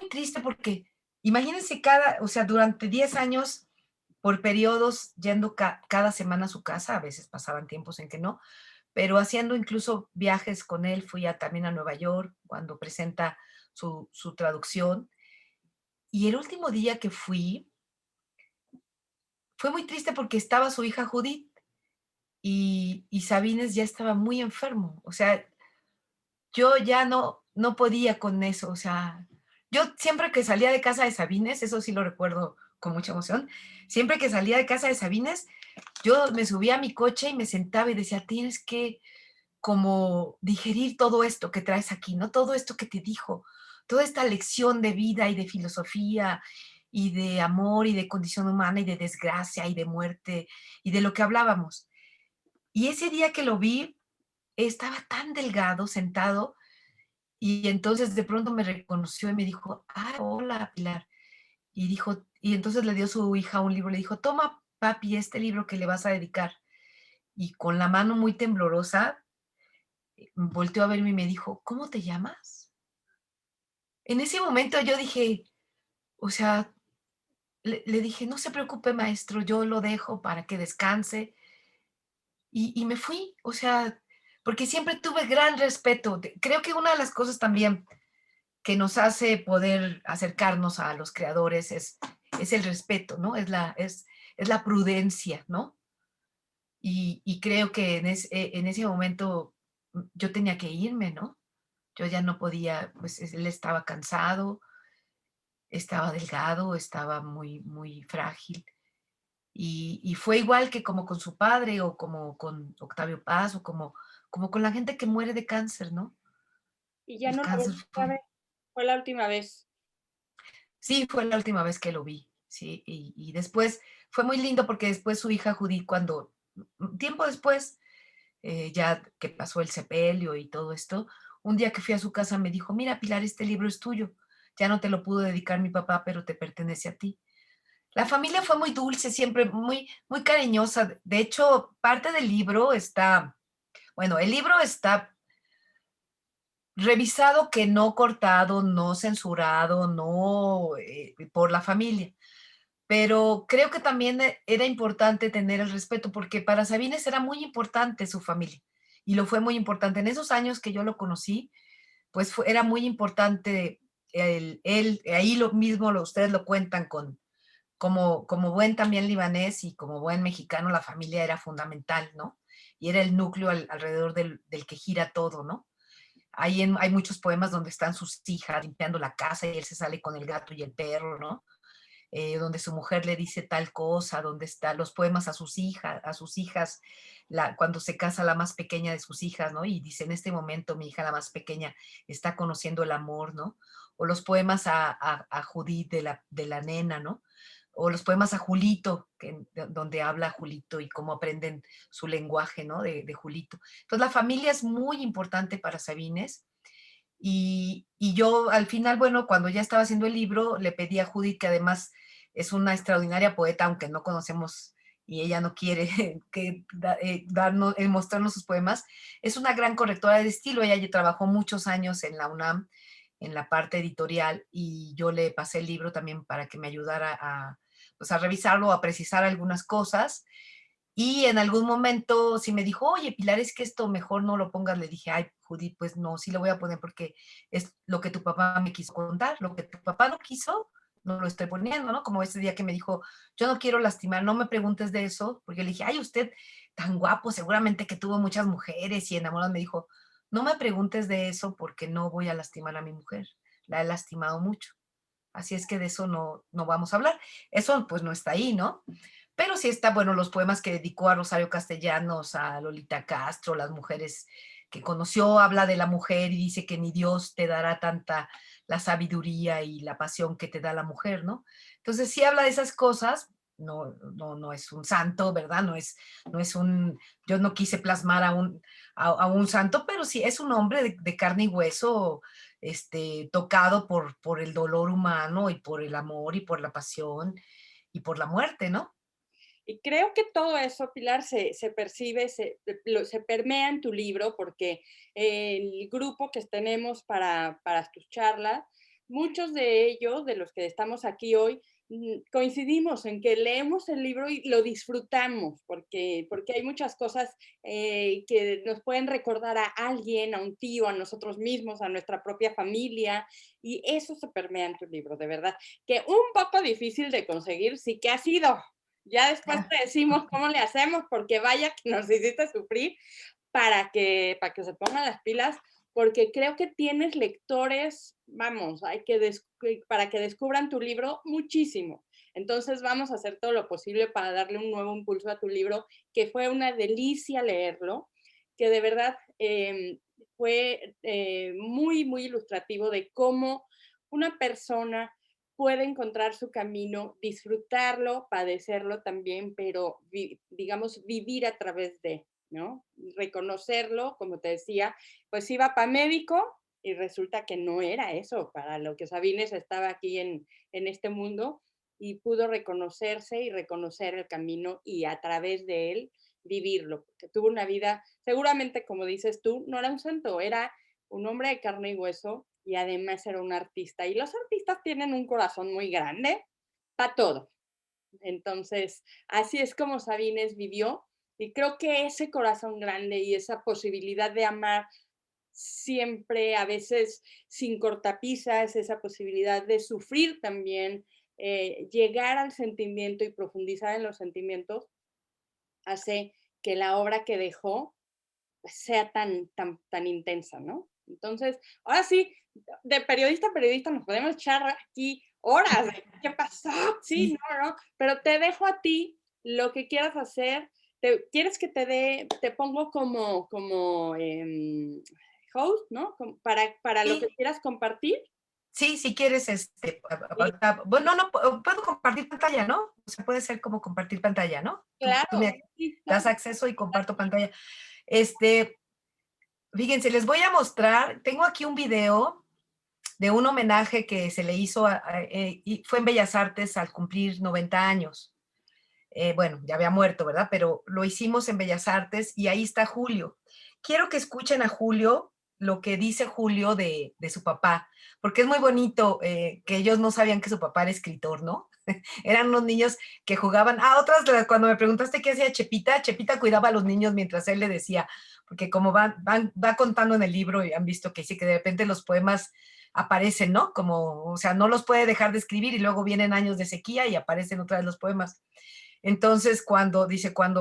triste porque imagínense o sea, durante 10 años por periodos yendo cada semana a su casa, a veces pasaban tiempos en que no, pero haciendo incluso viajes con él, también a Nueva York cuando presenta su traducción. Y el último día que fui, fue muy triste porque estaba su hija Judith y Sabines ya estaba muy enfermo. O sea, yo ya no podía con eso. O sea, yo siempre que salía de casa de Sabines, eso sí lo recuerdo con mucha emoción, siempre que salía de casa de Sabines, yo me subía a mi coche y me sentaba y decía, tienes que como digerir todo esto que traes aquí, ¿no? Todo esto que te dijo, toda esta lección de vida y de filosofía y de amor y de condición humana y de desgracia y de muerte y de lo que hablábamos. Y ese día que lo vi, estaba tan delgado, sentado, y entonces de pronto me reconoció y me dijo, ah, hola, Pilar. Y entonces le dio a su hija un libro, le dijo, toma, papi, este libro que le vas a dedicar. Y con la mano muy temblorosa, volteó a verme y me dijo, ¿cómo te llamas? En ese momento yo dije, o sea, le dije, no se preocupe, maestro, yo lo dejo para que descanse. Y me fui, o sea, porque siempre tuve gran respeto. Creo que una de las cosas también que nos hace poder acercarnos a los creadores es el respeto, ¿no? Es la prudencia, ¿no? Y creo que en ese momento yo tenía que irme, ¿no? Yo ya no podía, pues él estaba cansado, estaba delgado, estaba muy frágil. Y fue igual que como con su padre o como con Octavio Paz o como con la gente que muere de cáncer, ¿no? Y ya El no la cáncer volviste a ver. Fue la última vez. sí, fue la última vez que lo vi, sí, y después fue muy lindo porque después su hija Judith, tiempo después, ya que pasó el sepelio y todo esto, un día que fui a su casa me dijo, mira Pilar, este libro es tuyo, ya no te lo pudo dedicar mi papá, pero te pertenece a ti. La familia fue muy dulce, siempre muy cariñosa. De hecho, parte del libro bueno, el libro está revisado que no cortado, no censurado, no por la familia. Pero creo que también era importante tener el respeto porque para Sabines era muy importante su familia y lo fue muy importante. En esos años que yo lo conocí, pues era muy importante ahí lo mismo, ustedes lo cuentan como buen también libanés y como buen mexicano, la familia era fundamental, ¿no? Y era el núcleo alrededor del que gira todo, ¿no? hay muchos poemas donde están sus hijas limpiando la casa y él se sale con el gato y el perro, ¿no? Donde su mujer le dice tal cosa, donde están los poemas a sus hijas, cuando se casa la más pequeña de sus hijas, ¿no? Y dice, en este momento mi hija, la más pequeña, está conociendo el amor, ¿no? O los poemas a Judith de la nena, ¿no? O los poemas a Julito, donde habla Julito y cómo aprenden su lenguaje, ¿no? De Julito. Entonces la familia es muy importante para Sabines. Y yo al final, bueno, cuando ya estaba haciendo el libro, le pedí a Judith, que además es una extraordinaria poeta, aunque no conocemos y ella no quiere mostrarnos sus poemas, es una gran correctora de estilo. Ella ya trabajó muchos años en la UNAM, en la parte editorial, y yo le pasé el libro también para que me ayudara pues a revisarlo, a precisar algunas cosas. Y en algún momento sí me dijo, oye, Pilar, es que esto mejor no lo pongas. Le dije, ay, Judith, pues no, sí lo voy a poner porque es lo que tu papá me quiso contar. Lo que tu papá no quiso, no lo estoy poniendo, ¿no? Como ese día que me dijo, yo no quiero lastimar, no me preguntes de eso, porque le dije, ay, usted tan guapo, seguramente que tuvo muchas mujeres y enamorado. Me dijo, no me preguntes de eso porque no voy a lastimar a mi mujer. La he lastimado mucho. Así es que de eso no vamos a hablar. Eso pues no está ahí, ¿no? Pero sí está, bueno, los poemas que dedicó a Rosario Castellanos, a Lolita Castro, las mujeres que conoció, habla de la mujer y dice que ni Dios te dará tanta la sabiduría y la pasión que te da la mujer, ¿no? Entonces sí habla de esas cosas, no es un santo, ¿verdad? No es un, yo no quise plasmar a un santo, pero sí es un hombre de carne y hueso, tocado por el dolor humano y por el amor y por la pasión y por la muerte, ¿no? Y creo que todo eso, Pilar, se percibe, se permea en tu libro, porque el grupo que tenemos para tus charlas, muchos de ellos, de los que estamos aquí hoy, coincidimos en que leemos el libro y lo disfrutamos, porque hay muchas cosas que nos pueden recordar a alguien, a un tío, a nosotros mismos, a nuestra propia familia, y eso se permea en tu libro, de verdad. Que un poco difícil de conseguir, sí que ha sido. Ya después te decimos cómo le hacemos, porque vaya que nos hiciste sufrir para que se pongan las pilas, porque creo que tienes lectores, vamos, para que descubran tu libro muchísimo. Entonces vamos a hacer todo lo posible para darle un nuevo impulso a tu libro, que fue una delicia leerlo, que de verdad fue muy, muy ilustrativo de cómo una persona puede encontrar su camino, disfrutarlo, padecerlo también, pero digamos, vivir a través de, ¿no? Reconocerlo, como te decía, pues iba para médico y resulta que no era eso, para lo que Sabines estaba aquí en este mundo, y pudo reconocerse y reconocer el camino y a través de él vivirlo, porque tuvo una vida, seguramente como dices tú, no era un santo, era un hombre de carne y hueso y además era un artista. Y los artistas tienen un corazón muy grande para todo. Entonces, así es como Sabines vivió y creo que ese corazón grande y esa posibilidad de amar siempre, a veces sin cortapisas, esa posibilidad de sufrir también, llegar al sentimiento y profundizar en los sentimientos, hace que la obra que dejó sea tan intensa, ¿no? Entonces, ahora sí, de periodista a periodista nos podemos echar aquí horas de qué pasó, sí, Sí, no, pero te dejo a ti lo que quieras hacer. ¿Quieres que te pongo como host, ¿no? Para lo que sí, quieras compartir. sí, si quieres, Y bueno, no, puedo compartir pantalla, ¿no? O sea, puede ser como compartir pantalla, ¿no? Tú claro, me sí, das acceso y comparto pantalla. Este, Fíjense, les voy a mostrar, tengo aquí un video de un homenaje que se le hizo, y fue en Bellas Artes al cumplir 90 años. Bueno, ya había muerto, ¿verdad? Pero lo hicimos en Bellas Artes y ahí está Julio. Quiero que escuchen a Julio, lo que dice Julio de su papá, porque es muy bonito que ellos no sabían que su papá era escritor, ¿no? Eran unos niños que jugaban. Ah, cuando me preguntaste qué hacía Chepita, Chepita cuidaba a los niños mientras él le decía, porque como va contando en el libro y han visto que sí, que de repente los poemas aparecen, ¿no? Como, o sea, no los puede dejar de escribir y luego vienen años de sequía y aparecen otra vez los poemas. Entonces, cuando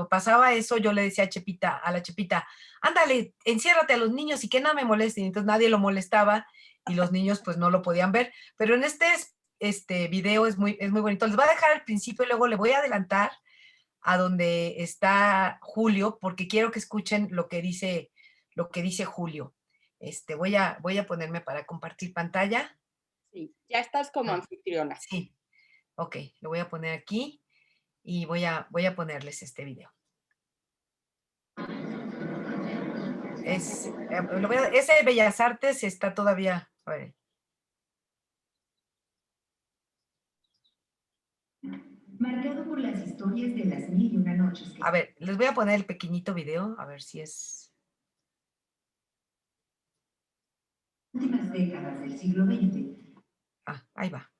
pasaba eso, yo le decía a la Chepita, ándale, enciérrate a los niños y que no me molesten. Entonces nadie lo molestaba y los niños pues no lo podían ver. Pero en este video es muy bonito. Les voy a dejar al principio y luego le voy a adelantar a donde está Julio, porque quiero que escuchen lo que dice Julio. Voy a ponerme para compartir pantalla. Sí, ya estás como anfitriona. Sí, ok, lo voy a poner aquí y voy a ponerles este video. Ese de Bellas Artes está todavía, a ver. Marcado por las historias de las 1001 noches. A ver, les voy a poner el pequeñito video, a ver si es... Últimas décadas del siglo XX. Ah, ahí va.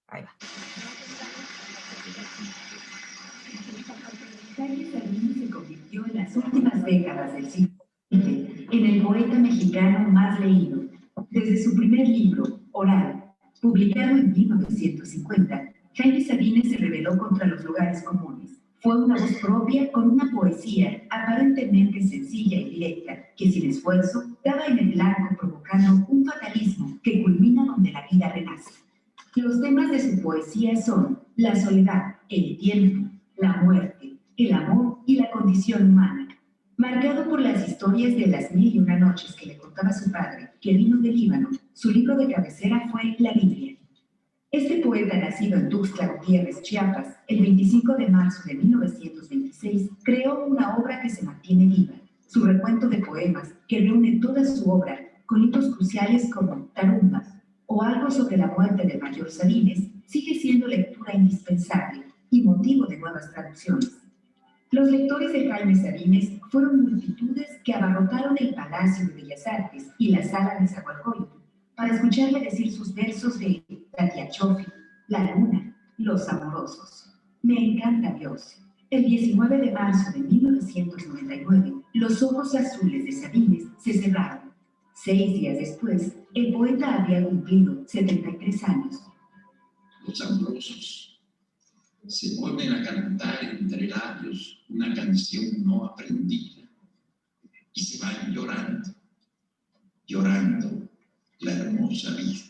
Ahí va. Jaime Sabines se convirtió en las últimas décadas del siglo XX en el poeta mexicano más leído. Desde su primer libro, Oral, publicado en 1950, Jaime Sabines se rebeló contra los lugares comunes. Fue una voz propia con una poesía aparentemente sencilla y directa, que sin esfuerzo daba en el blanco provocando un fatalismo que culmina donde la vida renace. Los temas de su poesía son la soledad, el tiempo, la muerte, el amor y la condición humana. Marcado por las historias de las 1001 noches que le contaba su padre, que vino de Líbano, su libro de cabecera fue La Biblia. Este poeta, nacido en Tuxtla Gutiérrez, Chiapas, el 25 de marzo de 1926, creó una obra que se mantiene viva, su recuento de poemas, que reúne toda su obra, con hitos cruciales como Tarumbas o Algo sobre la muerte del mayor Sabines, sigue siendo lectura indispensable y motivo de nuevas traducciones. Los lectores de Jaime Sabines fueron multitudes que abarrotaron el Palacio de Bellas Artes y la Sala de Nezahualcóyotl para escucharle decir sus versos de La tía Chofi, La luna, Los amorosos. Me encanta Dios. El 19 de marzo de 1999, los ojos azules de Sabines se cerraron. 6 días después, el poeta había cumplido 73 años. Los amorosos se ponen a cantar entre labios una canción no aprendida y se van llorando, llorando la hermosa vida.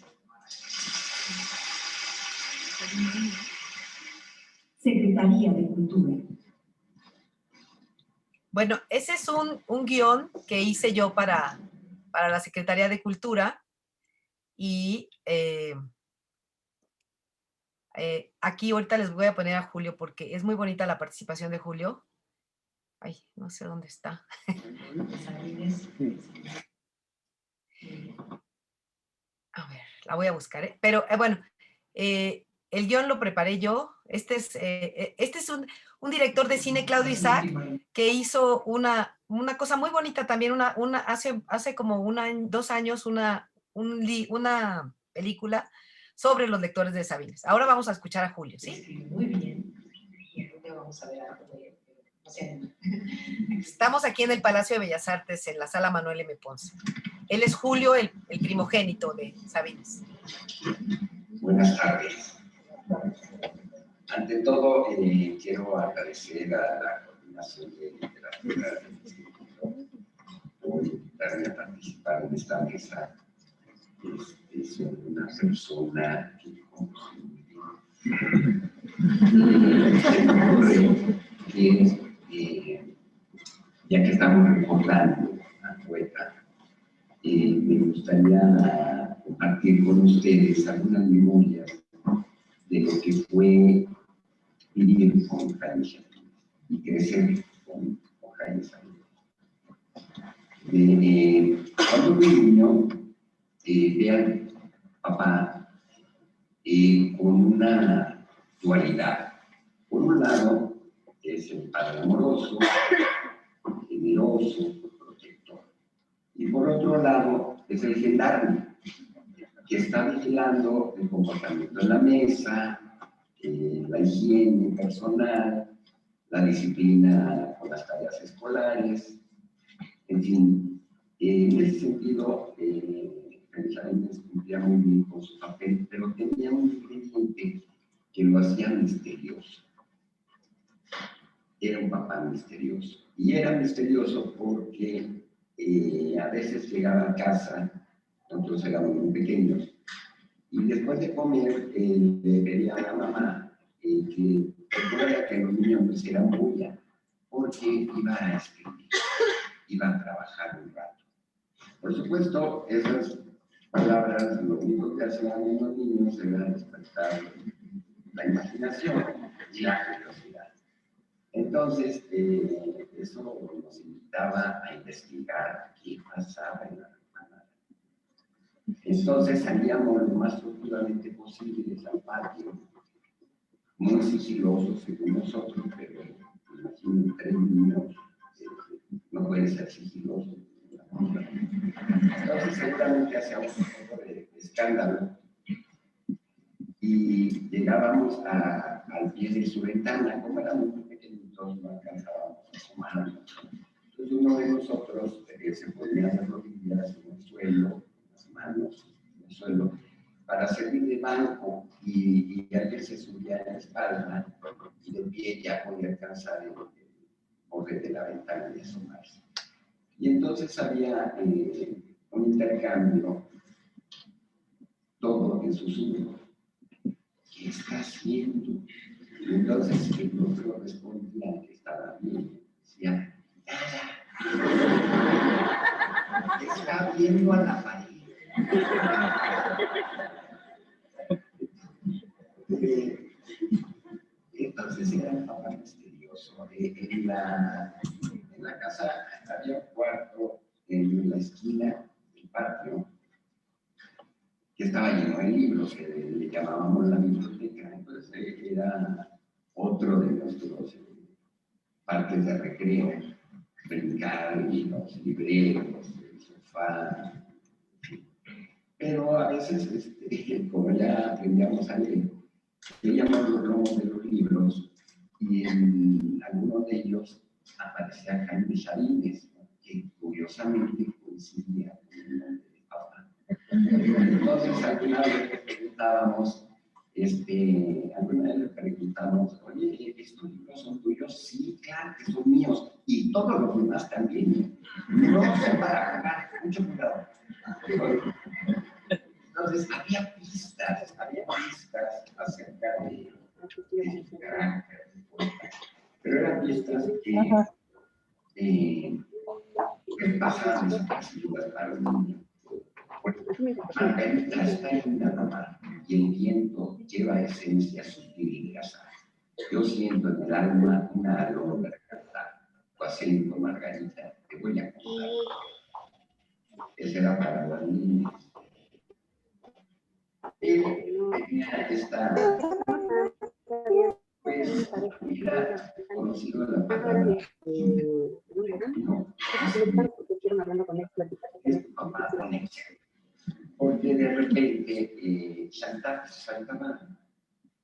Secretaría de Cultura. Bueno, ese es un guión que hice yo para la Secretaría de Cultura y aquí ahorita les voy a poner a Julio porque es muy bonita la participación de Julio. Ay, no sé dónde está. A ver, la voy a buscar, ¿eh? Pero bueno, el guión lo preparé yo. Este es un director de cine, Claudio Isaac, que hizo una cosa muy bonita también, hace como 2 años una película sobre los lectores de Sabines. Ahora vamos a escuchar a Julio, ¿sí? Muy bien. Y ahorita vamos a ver algo de... O sea, estamos aquí en el Palacio de Bellas Artes, en la Sala Manuel M. Ponce. Él es Julio, el primogénito de Sabines. Buenas tardes. Ante todo, quiero agradecer a la Coordinación de Literatura del Instituto por invitarme a participar en esta mesa. Es una persona que conoce muy bien. Ya que estamos recordando al poeta, me gustaría compartir con ustedes algunas memorias de lo que fue vivir con Jaime Sabines y crecer con Jaime Sabines. Cuando fui niño, vean, papá, con una dualidad. Por un lado, es el padre amoroso, generoso, protector. Y por otro lado, es el gendarme, que está vigilando el comportamiento en la mesa, la higiene personal, la disciplina con las tareas escolares, en fin, en ese sentido, precisamente cumplía muy bien con su papel, pero tenía un ingrediente que lo hacía misterioso. Era un papá misterioso. Y era misterioso porque a veces llegaba a casa, nosotros éramos muy pequeños, y después de comer le pedía a la mamá que recuerda que los niños no hicieran bulla, porque iba a escribir, iba a trabajar un rato. Por supuesto, esas palabras lo único que hacían en los niños era despertar la imaginación y la curiosidad. Entonces, eso nos invitaba a investigar qué pasaba en la hermana. Entonces salíamos lo más tranquilamente posible al patio, muy sigilosos según nosotros, pero imaginen 3 niños, no puede ser sigiloso. Entonces seguramente hacíamos un poco de escándalo y llegábamos al pie de su ventana, como éramos muy pequeñitos, no alcanzábamos a asomarnos. Entonces uno de nosotros se ponía de rodillas en el suelo, las manos en el suelo, para servir de banco y alguien se subía en la espalda y de pie ya podía alcanzar el borde de la ventana y asomarse. Y entonces había un intercambio, todo en susurro. ¿Qué está haciendo? Y entonces el otro respondía que estaba bien. Decía, nada. Está viendo a la pared. Entonces era un papá misterioso. En la casa había un cuarto en la esquina del patio que estaba lleno de libros, que le llamábamos la biblioteca. Entonces era otro de nuestros parques de recreo, brincar en los libreros, el sofá. Pero a veces, como ya aprendíamos a leer, veíamos los lomos de los libros y en algunos de ellos aparecía Jaime Sabines, que curiosamente coincidía con el nombre de papá. Entonces, alguna vez le preguntamos, oye, ¿estos libros son tuyos? Sí, claro que son míos. Y todos los demás también. No son para jugar, mucho cuidado. Entonces, había pistas acerca de su carácter. Pero eran pistas que pasaban desapercibidas para los niños. Margarita está en la mamá y el viento lleva esencia sutil y grasa. Yo siento en el alma una alondra cantar. Tu acento, Margarita, te voy a contar. Esa era para las niñas. Tenía esta, pues, era conocido en la palabra. No, es tu papá conexión. Porque de repente saltaba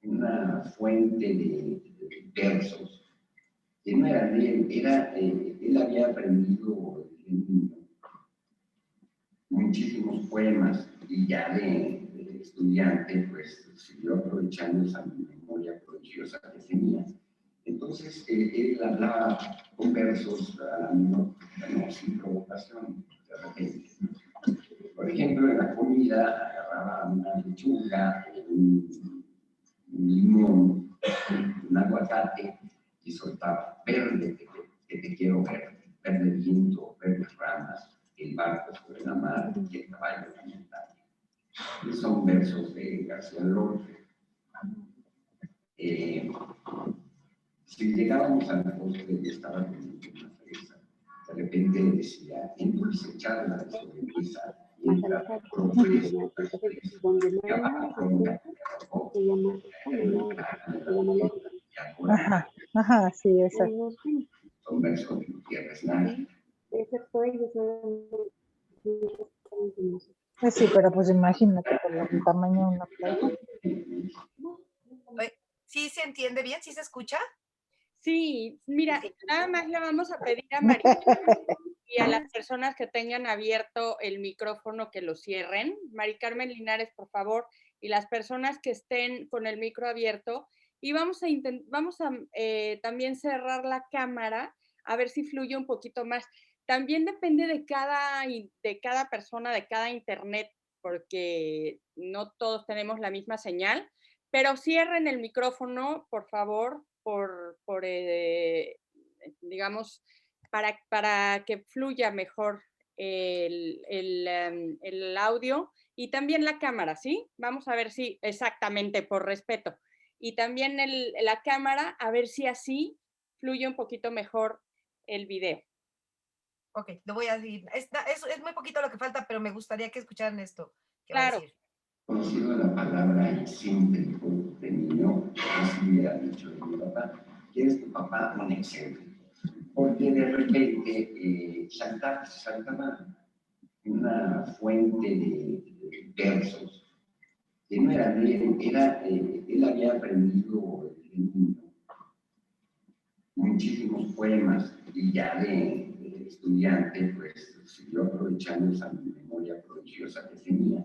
una fuente de versos que no eran de él, él había aprendido muchísimos poemas y ya de estudiante pues siguió aprovechando esa memoria prodigiosa que tenía. Entonces él hablaba con versos sin provocación de repente. Por ejemplo, en la comida agarraba una lechuga, un limón, un aguacate y soltaba verde, que te quiero ver, verde viento, verdes ramas, el barco sobre la mar y el caballo en la montaña. Y son versos de García Lorca. Si llegábamos a la costa y estaba comiendo una fresa, de repente decía, en dulce charla de sobremesa, mientras progreso, que abajo ronca, Ajá, sí, exacto. son versos de Gutiérrez Nájera. Sí, pero pues imagínate por el tamaño de una playa. ¿Sí se entiende bien? ¿Sí se escucha? Sí, mira, nada más le vamos a pedir a María y a las personas que tengan abierto el micrófono que lo cierren. Mari Carmen Linares, por favor, y las personas que estén con el micro abierto, y vamos a también cerrar la cámara a ver si fluye un poquito más. También depende de cada persona, de cada internet, porque no todos tenemos la misma señal, pero cierren el micrófono, por favor, digamos, para que fluya mejor el audio y también la cámara, ¿sí? Vamos a ver si exactamente por respeto. Y también la cámara, a ver si así fluye un poquito mejor el video. Ok, lo voy a decir. Es muy poquito lo que falta, pero me gustaría que escucharan esto que va a Claro. decir. Conocido la palabra excéntrico de niño, así hubiera dicho de mi papá, que es tu papá un excéntrico. Porque de repente saltaba una fuente de versos que no era de él, él había aprendido de niño muchísimos poemas y ya de estudiante, pues siguió aprovechando esa memoria prodigiosa que tenía.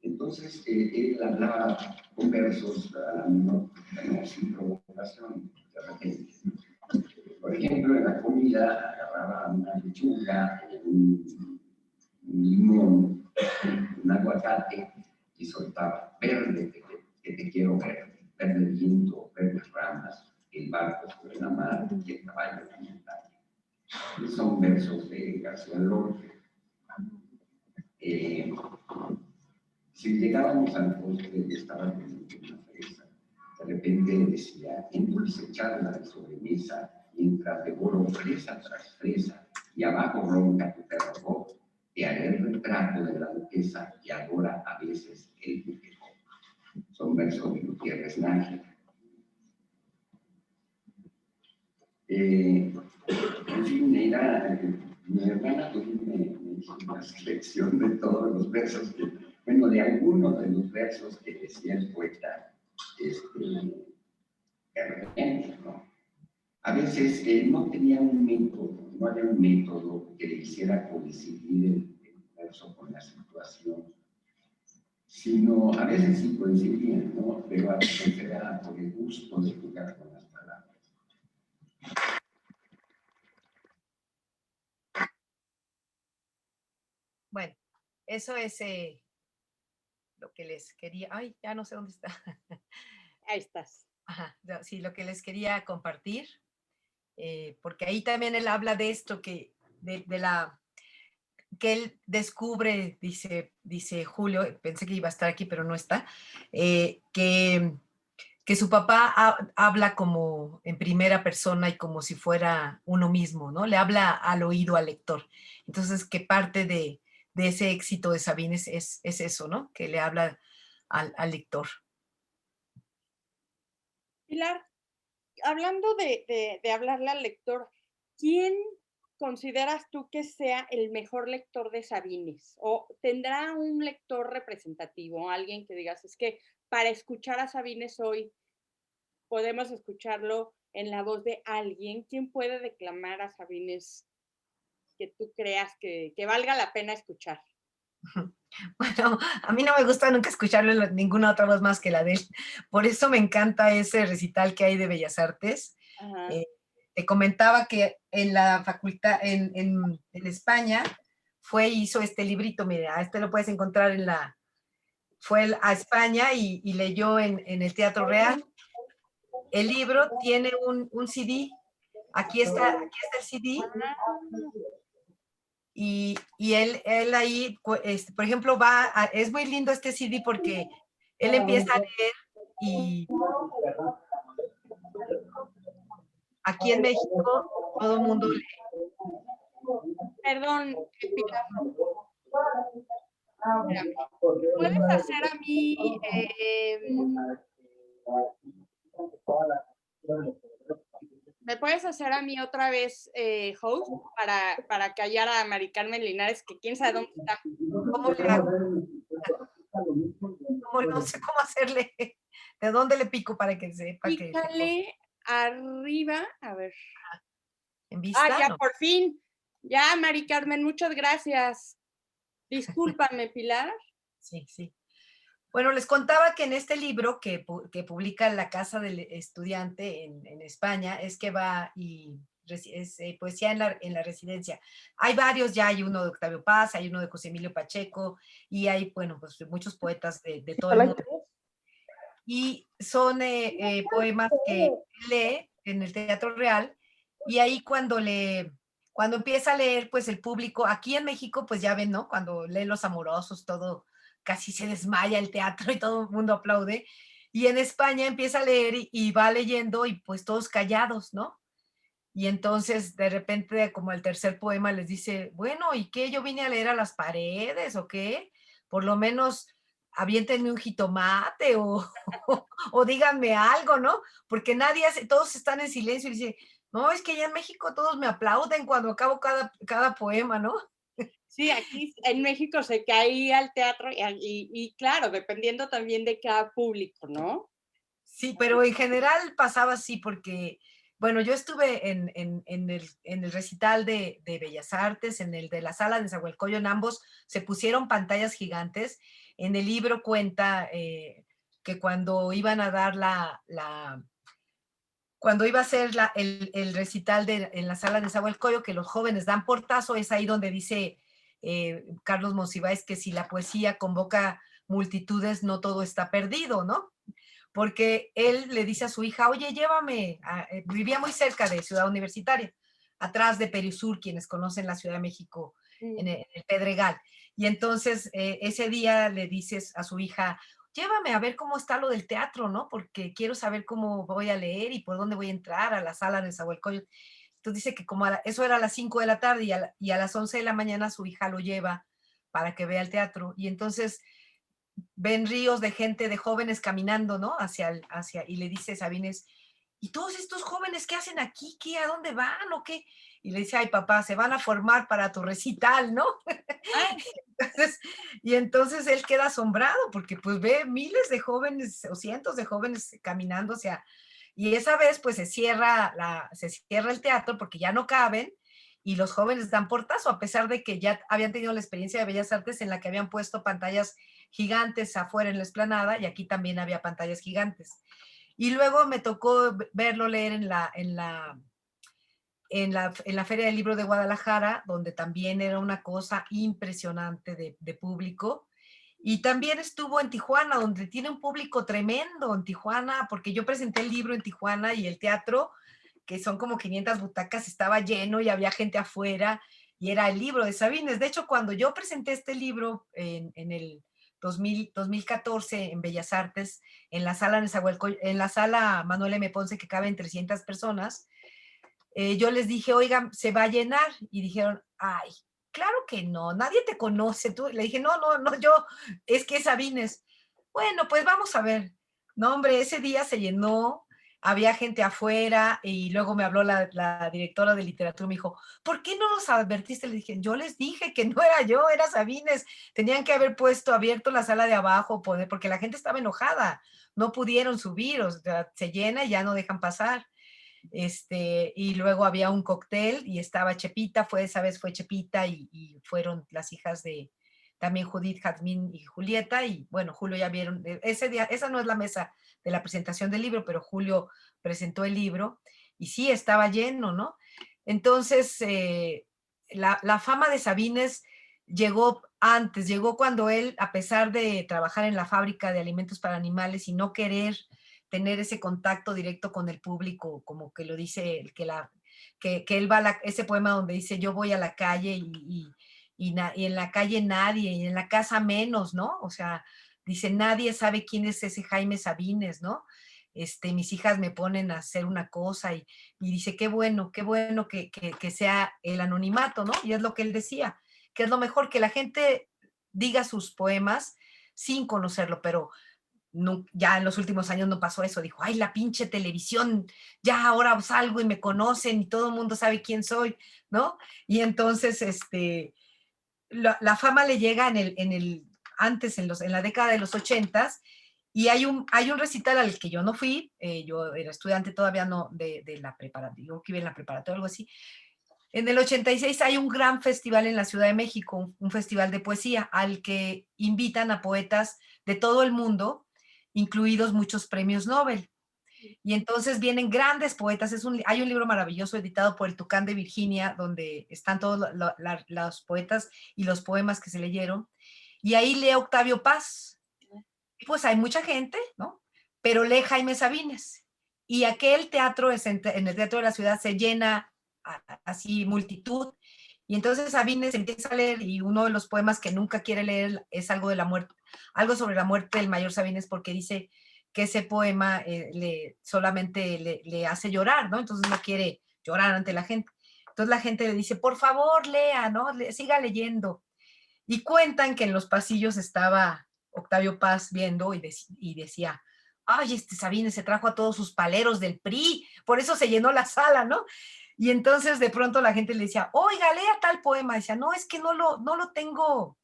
Entonces, él hablaba con versos sin provocación, de repente. Por ejemplo, en la comida agarraba una lechuga, un limón, un aguacate y soltaba verde, que te quiero ver, verde viento, verdes ramas, el barco sobre la mar y el caballo en la montaña. Y son versos de García Lorca. Si llegábamos al bosque y estaba comiendo una fresa, de repente decía, en dulce charla de sobremesa, mientras devoro fresa tras fresa, y abajo ronca tu perro rojo, te haré el retrato de la duquesa que adora a veces el buquejo. Son versos de Gutiérrez Nájera. En fin, mi hermana me hizo una selección de todos los versos de algunos de los versos que decía el poeta Herrera, ¿no? A veces no tenía un método, no había un método que le hiciera coincidir el verso con la situación, sino a veces sí coincidían, ¿no? Pero a veces era por el gusto de jugar con las palabras. Bueno, eso es lo que les quería. Ay, ya no sé dónde está. Ahí estás. Ajá, sí, lo que les quería compartir, porque ahí también él habla de esto que él descubre, dice Julio, pensé que iba a estar aquí, pero no está, que su papá habla como en primera persona y como si fuera uno mismo, ¿no? Le habla al oído al lector. Entonces, que parte de ese éxito de Sabines es eso, ¿no? Que le habla al lector. Pilar, hablando de hablarle al lector, ¿quién consideras tú que sea el mejor lector de Sabines? ¿O tendrá un lector representativo, alguien que digas, es que para escuchar a Sabines hoy podemos escucharlo en la voz de alguien? ¿Quién puede declamar a Sabines que tú creas que valga la pena escuchar? Bueno, a mí no me gusta nunca escucharlo en ninguna otra voz más que la de él. Por eso me encanta ese recital que hay de Bellas Artes. Te comentaba que en la facultad, en España, hizo este librito, mira, este lo puedes encontrar fue a España y leyó en el Teatro Real. El libro tiene un CD, aquí está el CD. Y él ahí, por ejemplo, es muy lindo este CD porque él empieza a leer y aquí en México todo el mundo lee. Perdón, Pilar. ¿Puedes hacer a mí ¿me puedes hacer a mí otra vez host para callar a Mari Carmen Linares, que quién sabe dónde está? ¿Cómo le hago? No sé cómo hacerle. ¿De dónde le pico para que sepa que... Pícale arriba, a ver. ¿En vista? Ya, no. por fin. Ya, Mari Carmen, muchas gracias. Discúlpame, Pilar. Sí. Bueno, les contaba que en este libro que publica La Casa del Estudiante en España, es que va y es poesía en la residencia. Hay varios, ya hay uno de Octavio Paz, hay uno de José Emilio Pacheco, y hay, bueno, pues muchos poetas de todo el mundo. Y son poemas que lee en el Teatro Real, y ahí cuando empieza a leer, pues el público, aquí en México, pues ya ven, ¿no? Cuando lee Los Amorosos, todo, casi se desmaya el teatro y todo el mundo aplaude. Y en España empieza a leer y va leyendo y pues todos callados, ¿no? Y entonces de repente como el tercer poema les dice, bueno, ¿y qué? ¿Yo vine a leer a las paredes o qué? Por lo menos aviéntenme un jitomate o díganme algo, ¿no? Porque nadie hace, todos están en silencio y dice, no, es que allá en México todos me aplauden cuando acabo cada poema, ¿no? Sí, aquí en México se caía al teatro y claro, dependiendo también de cada público, ¿no? Sí, pero en general pasaba así porque, bueno, yo estuve en el recital de Bellas Artes, en el de la sala de Nezahualcóyotl, en ambos se pusieron pantallas gigantes. En el libro cuenta que cuando iban a dar cuando iba a ser el recital en la sala de Nezahualcóyotl, que los jóvenes dan portazo, es ahí donde dice Carlos Monsiváis que si la poesía convoca multitudes, no todo está perdido, ¿no? Porque él le dice a su hija, oye, llévame, vivía muy cerca de Ciudad Universitaria, atrás de Perisur, quienes conocen la Ciudad de México, en el Pedregal. Y entonces ese día le dices a su hija, llévame a ver cómo está lo del teatro, ¿no? Porque quiero saber cómo voy a leer y por dónde voy a entrar a la sala de Nezahualcóyotl. Entonces dice que como eso era a las 5 de la tarde y a las 11 de la mañana su hija lo lleva para que vea el teatro. Y entonces ven ríos de gente, de jóvenes caminando, ¿no? Y le dice Sabines, ¿y todos estos jóvenes qué hacen aquí? ¿Qué? ¿A dónde van o qué? Y le dice, ay papá, se van a formar para tu recital, ¿no? Ah, Entonces, y entonces él queda asombrado porque pues ve miles de jóvenes o cientos de jóvenes caminando hacia, y esa vez pues se cierra el teatro porque ya no caben y los jóvenes dan portazo a pesar de que ya habían tenido la experiencia de Bellas Artes en la que habían puesto pantallas gigantes afuera en la explanada y aquí también había pantallas gigantes. Y luego me tocó verlo leer en la Feria del Libro de Guadalajara, donde también era una cosa impresionante de público. Y también estuvo en Tijuana, donde tiene un público tremendo en Tijuana, porque yo presenté el libro en Tijuana y el teatro, que son como 500 butacas, estaba lleno y había gente afuera y era el libro de Sabines. De hecho, cuando yo presenté este libro en el 2014 en Bellas Artes, en la sala en la sala Manuel M. Ponce, que caben 300 personas, yo les dije, oigan, ¿se va a llenar? Y dijeron, ay, claro que no, nadie te conoce. Tú. Le dije, no, no, no, es que es Sabines. Bueno, pues vamos a ver. No, hombre, ese día se llenó, había gente afuera y luego me habló la directora de literatura, me dijo, ¿por qué no nos advertiste? Le dije, yo les dije que no era yo, era Sabines. Tenían que haber abierto la sala de abajo, porque la gente estaba enojada. No pudieron subir, o sea, se llena y ya no dejan pasar. Y luego había un cóctel y estaba Chepita, esa vez fue Chepita y fueron las hijas de también Judith, Jazmín y Julieta, y bueno, Julio ya vieron, ese día, esa no es la mesa de la presentación del libro, pero Julio presentó el libro y sí, estaba lleno, ¿no? Entonces, la fama de Sabines llegó antes, llegó cuando él, a pesar de trabajar en la fábrica de alimentos para animales y no querer tener ese contacto directo con el público, como que lo dice, que él va ese poema donde dice yo voy a la calle y en la calle nadie, y en la casa menos, ¿no? O sea, dice, nadie sabe quién es ese Jaime Sabines, ¿no? Mis hijas me ponen a hacer una cosa y dice, qué bueno que sea el anonimato, ¿no? Y es lo que él decía, que es lo mejor, que la gente diga sus poemas sin conocerlo, pero no, ya en los últimos años no pasó eso, dijo, ay, la pinche televisión, ya ahora salgo y me conocen y todo el mundo sabe quién soy, ¿no? Y entonces, la fama le llega antes, en la década de los 80s, y hay un recital al que yo no fui, yo era estudiante todavía no de la preparatoria, yo que iba en la preparatoria, algo así, En el 86 hay un gran festival en la Ciudad de México, un festival de poesía, al que invitan a poetas de todo el mundo, incluidos muchos premios Nobel. Y entonces vienen grandes poetas. Hay un libro maravilloso editado por el Tucán de Virginia, donde están todos los poetas y los poemas que se leyeron. Y ahí lee Octavio Paz. Pues hay mucha gente, ¿no? Pero lee Jaime Sabines. Y aquel teatro, en el Teatro de la Ciudad, se llena así multitud. Y entonces Sabines empieza a leer, y uno de los poemas que nunca quiere leer es algo de la muerte, algo sobre la muerte del mayor Sabines, porque dice que ese poema solamente le hace llorar, ¿no? Entonces no quiere llorar ante la gente. Entonces la gente le dice, por favor, lea, ¿no? Siga leyendo. Y cuentan que en los pasillos estaba Octavio Paz viendo y decía, ay, Sabines se trajo a todos sus paleros del PRI, por eso se llenó la sala, ¿no? Y entonces de pronto la gente le decía, oiga, lea tal poema. Decía, no, es que no lo tengo,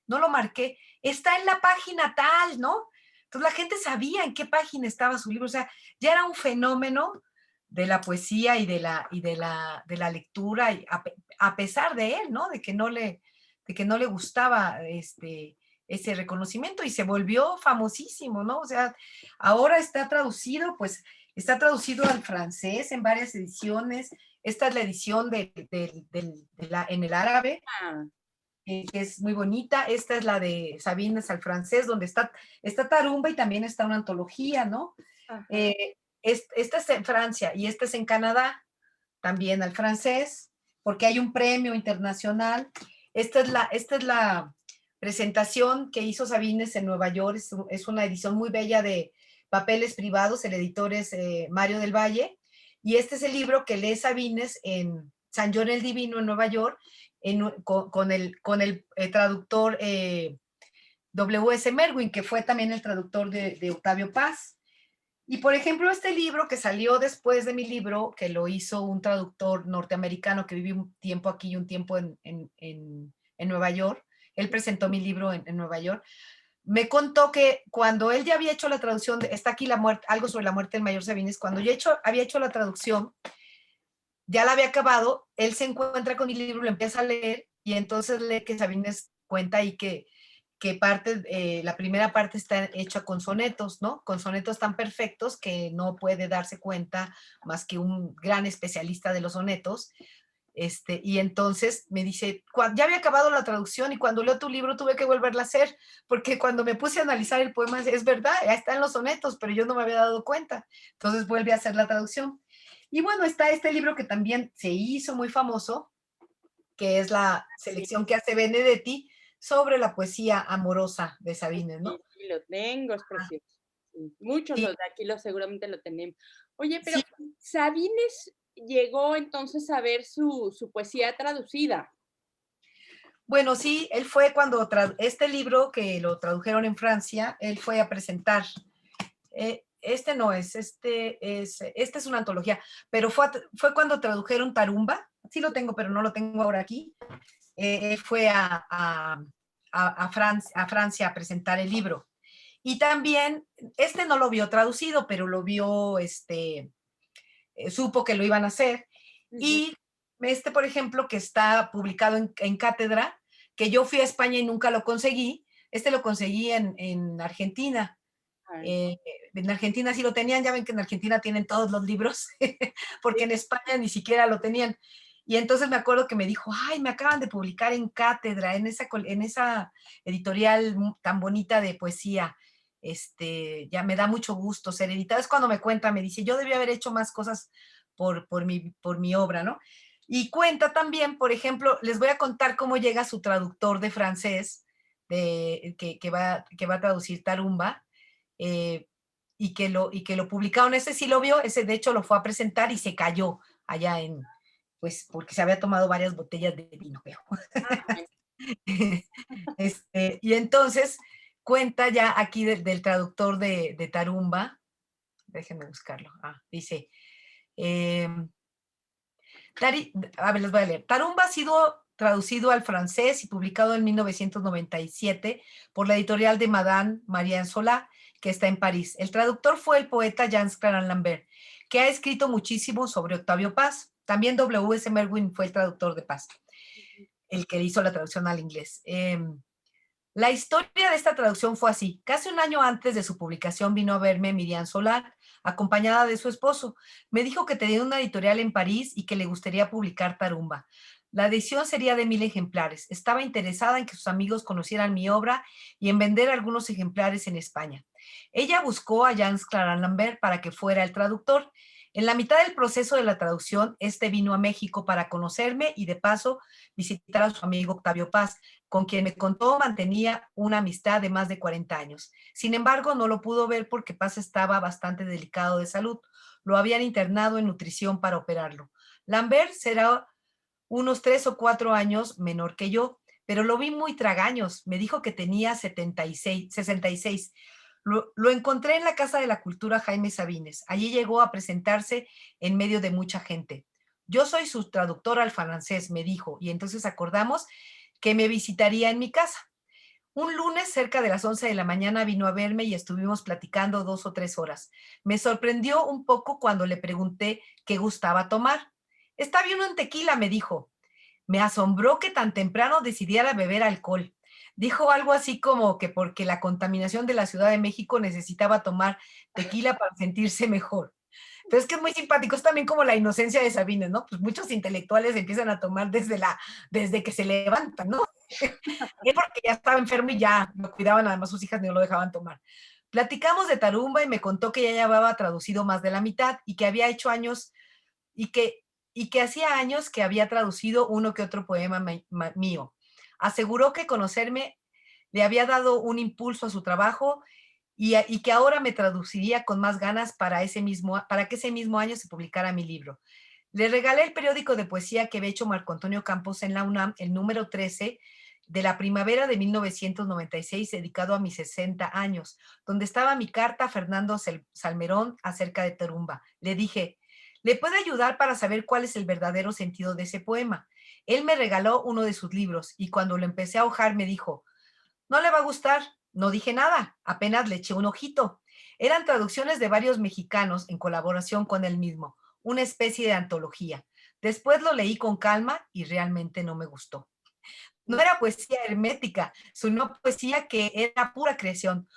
no lo marqué, está en la página tal, ¿no? Entonces la gente sabía en qué página estaba su libro, o sea, ya era un fenómeno de la poesía y de la lectura, y a pesar de él, ¿no? De que no le gustaba ese reconocimiento, y se volvió famosísimo, ¿no? O sea, ahora está traducido al francés en varias ediciones. Esta es la edición en el árabe, Ah, que es muy bonita. Esta es la de Sabines al francés, donde está Tarumba, y también está una antología, ¿no? ajá. Esta es en Francia y esta es en Canadá, también al francés, porque hay un premio internacional. Esta es la presentación que hizo Sabines en Nueva York. Es una edición muy bella de Papeles Privados. El editor es Mario del Valle. Y este es el libro que lee Sabines en San John el Divino, en Nueva York, con el traductor W.S. Merwin, que fue también el traductor de Octavio Paz. Y, por ejemplo, este libro que salió después de mi libro, que lo hizo un traductor norteamericano que vivió un tiempo aquí y un tiempo en Nueva York. Él presentó mi libro en Nueva York. Me contó que cuando él ya había hecho la traducción, está aquí algo sobre la muerte del mayor Sabines, cuando ya había hecho la traducción, ya la había acabado, él se encuentra con mi libro, lo empieza a leer, y entonces lee que Sabines cuenta ahí que la primera parte está hecha con sonetos, ¿no? Con sonetos tan perfectos que no puede darse cuenta más que un gran especialista de los sonetos. Y entonces me dice, ya había acabado la traducción, y cuando leo tu libro tuve que volverla a hacer, porque cuando me puse a analizar el poema, es verdad, ya está en los sonetos, pero yo no me había dado cuenta. Entonces vuelve a hacer la traducción. Y bueno, está este libro que también se hizo muy famoso, que es la selección que hace Benedetti sobre la poesía amorosa de Sabines, ¿no? Sí, lo tengo, es precioso. Sí, muchos Sí, de aquí seguramente lo tenemos. Oye, pero sí. Sabines llegó entonces a ver su poesía traducida. Bueno, sí, él fue cuando este libro que lo tradujeron en Francia, él fue a presentar. Esta es una antología, pero fue cuando tradujeron Tarumba. Sí lo tengo, pero no lo tengo ahora aquí. Él fue a Francia a presentar el libro. Y también, no lo vio traducido, pero lo vio, supo que lo iban a hacer. Y por ejemplo, que está publicado en Cátedra, que yo fui a España y nunca lo conseguí. Lo conseguí en Argentina. En Argentina sí lo tenían, ya ven que en Argentina tienen todos los libros, porque en España ni siquiera lo tenían. Y entonces me acuerdo que me dijo, ay, me acaban de publicar en Cátedra, en esa editorial tan bonita de poesía. Ya me da mucho gusto ser editada. Es cuando me cuenta, me dice, yo debía haber hecho más cosas por mi obra, ¿no? Y cuenta también, por ejemplo, les voy a contar cómo llega su traductor de francés, que va a traducir Tarumba, y que lo publicaron. Ese sí lo vio, ese de hecho lo fue a presentar y se cayó allá pues porque se había tomado varias botellas de vino. Y entonces cuenta ya aquí del traductor de Tarumba. Déjenme buscarlo. Dice, a ver, les voy a leer. Tarumba ha sido traducido al francés y publicado en 1997 por la editorial de Madame Marianne Solá, que está en París. El traductor fue el poeta Jean Clarin Lambert, que ha escrito muchísimo sobre Octavio Paz. También W.S. Merwin fue el traductor de Paz, el que hizo la traducción al inglés. La historia de esta traducción fue así. Casi un año antes de su publicación vino a verme Miriam Solar, acompañada de su esposo. Me dijo que tenía una editorial en París y que le gustaría publicar Tarumba. La edición sería de 1000 ejemplares. Estaba interesada en que sus amigos conocieran mi obra y en vender algunos ejemplares en España. Ella buscó a Jans Clara Lambert para que fuera el traductor. En la mitad del proceso de la traducción, este vino a México para conocerme y de paso visitar a su amigo Octavio Paz, con quien me contó mantenía una amistad de más de 40 años. Sin embargo, no lo pudo ver porque Paz estaba bastante delicado de salud. Lo habían internado en nutrición para operarlo. Lambert será unos 3 o 4 años menor que yo, pero lo vi muy tragaños. Me dijo que tenía 66. Lo encontré en la Casa de la Cultura Jaime Sabines. Allí llegó a presentarse en medio de mucha gente. Yo soy su traductor al francés, me dijo, y entonces acordamos que me visitaría en mi casa. Un lunes, cerca de las 11 de la mañana, vino a verme y estuvimos platicando 2 o 3 horas. Me sorprendió un poco cuando le pregunté qué gustaba tomar. Está bien un tequila, me dijo. Me asombró que tan temprano decidiera beber alcohol. Dijo algo así como que porque la contaminación de la Ciudad de México necesitaba tomar tequila para sentirse mejor. Pero es que es muy simpático, es también como la inocencia de Sabines, ¿no? Pues muchos intelectuales empiezan a tomar desde que se levantan, ¿no? Él porque ya estaba enfermo y ya lo cuidaban, además sus hijas no lo dejaban tomar. Platicamos de Tarumba y me contó que ya llevaba traducido más de la mitad y que había hecho años y que hacía años que había traducido uno que otro poema mío. Aseguró que conocerme le había dado un impulso a su trabajo y que ahora me traduciría con más ganas para que ese mismo año se publicara mi libro. Le regalé el periódico de poesía que había hecho Marco Antonio Campos en la UNAM, el número 13 de la primavera de 1996, dedicado a mis 60 años, donde estaba mi carta a Fernando Salmerón acerca de Tarumba. Le dije, ¿le puede ayudar para saber cuál es el verdadero sentido de ese poema? Él me regaló uno de sus libros y cuando lo empecé a hojar me dijo, no le va a gustar. No dije nada, apenas le eché un ojito. Eran traducciones de varios mexicanos en colaboración con él mismo, una especie de antología. Después lo leí con calma y realmente no me gustó. No era poesía hermética, sino poesía que era pura creación.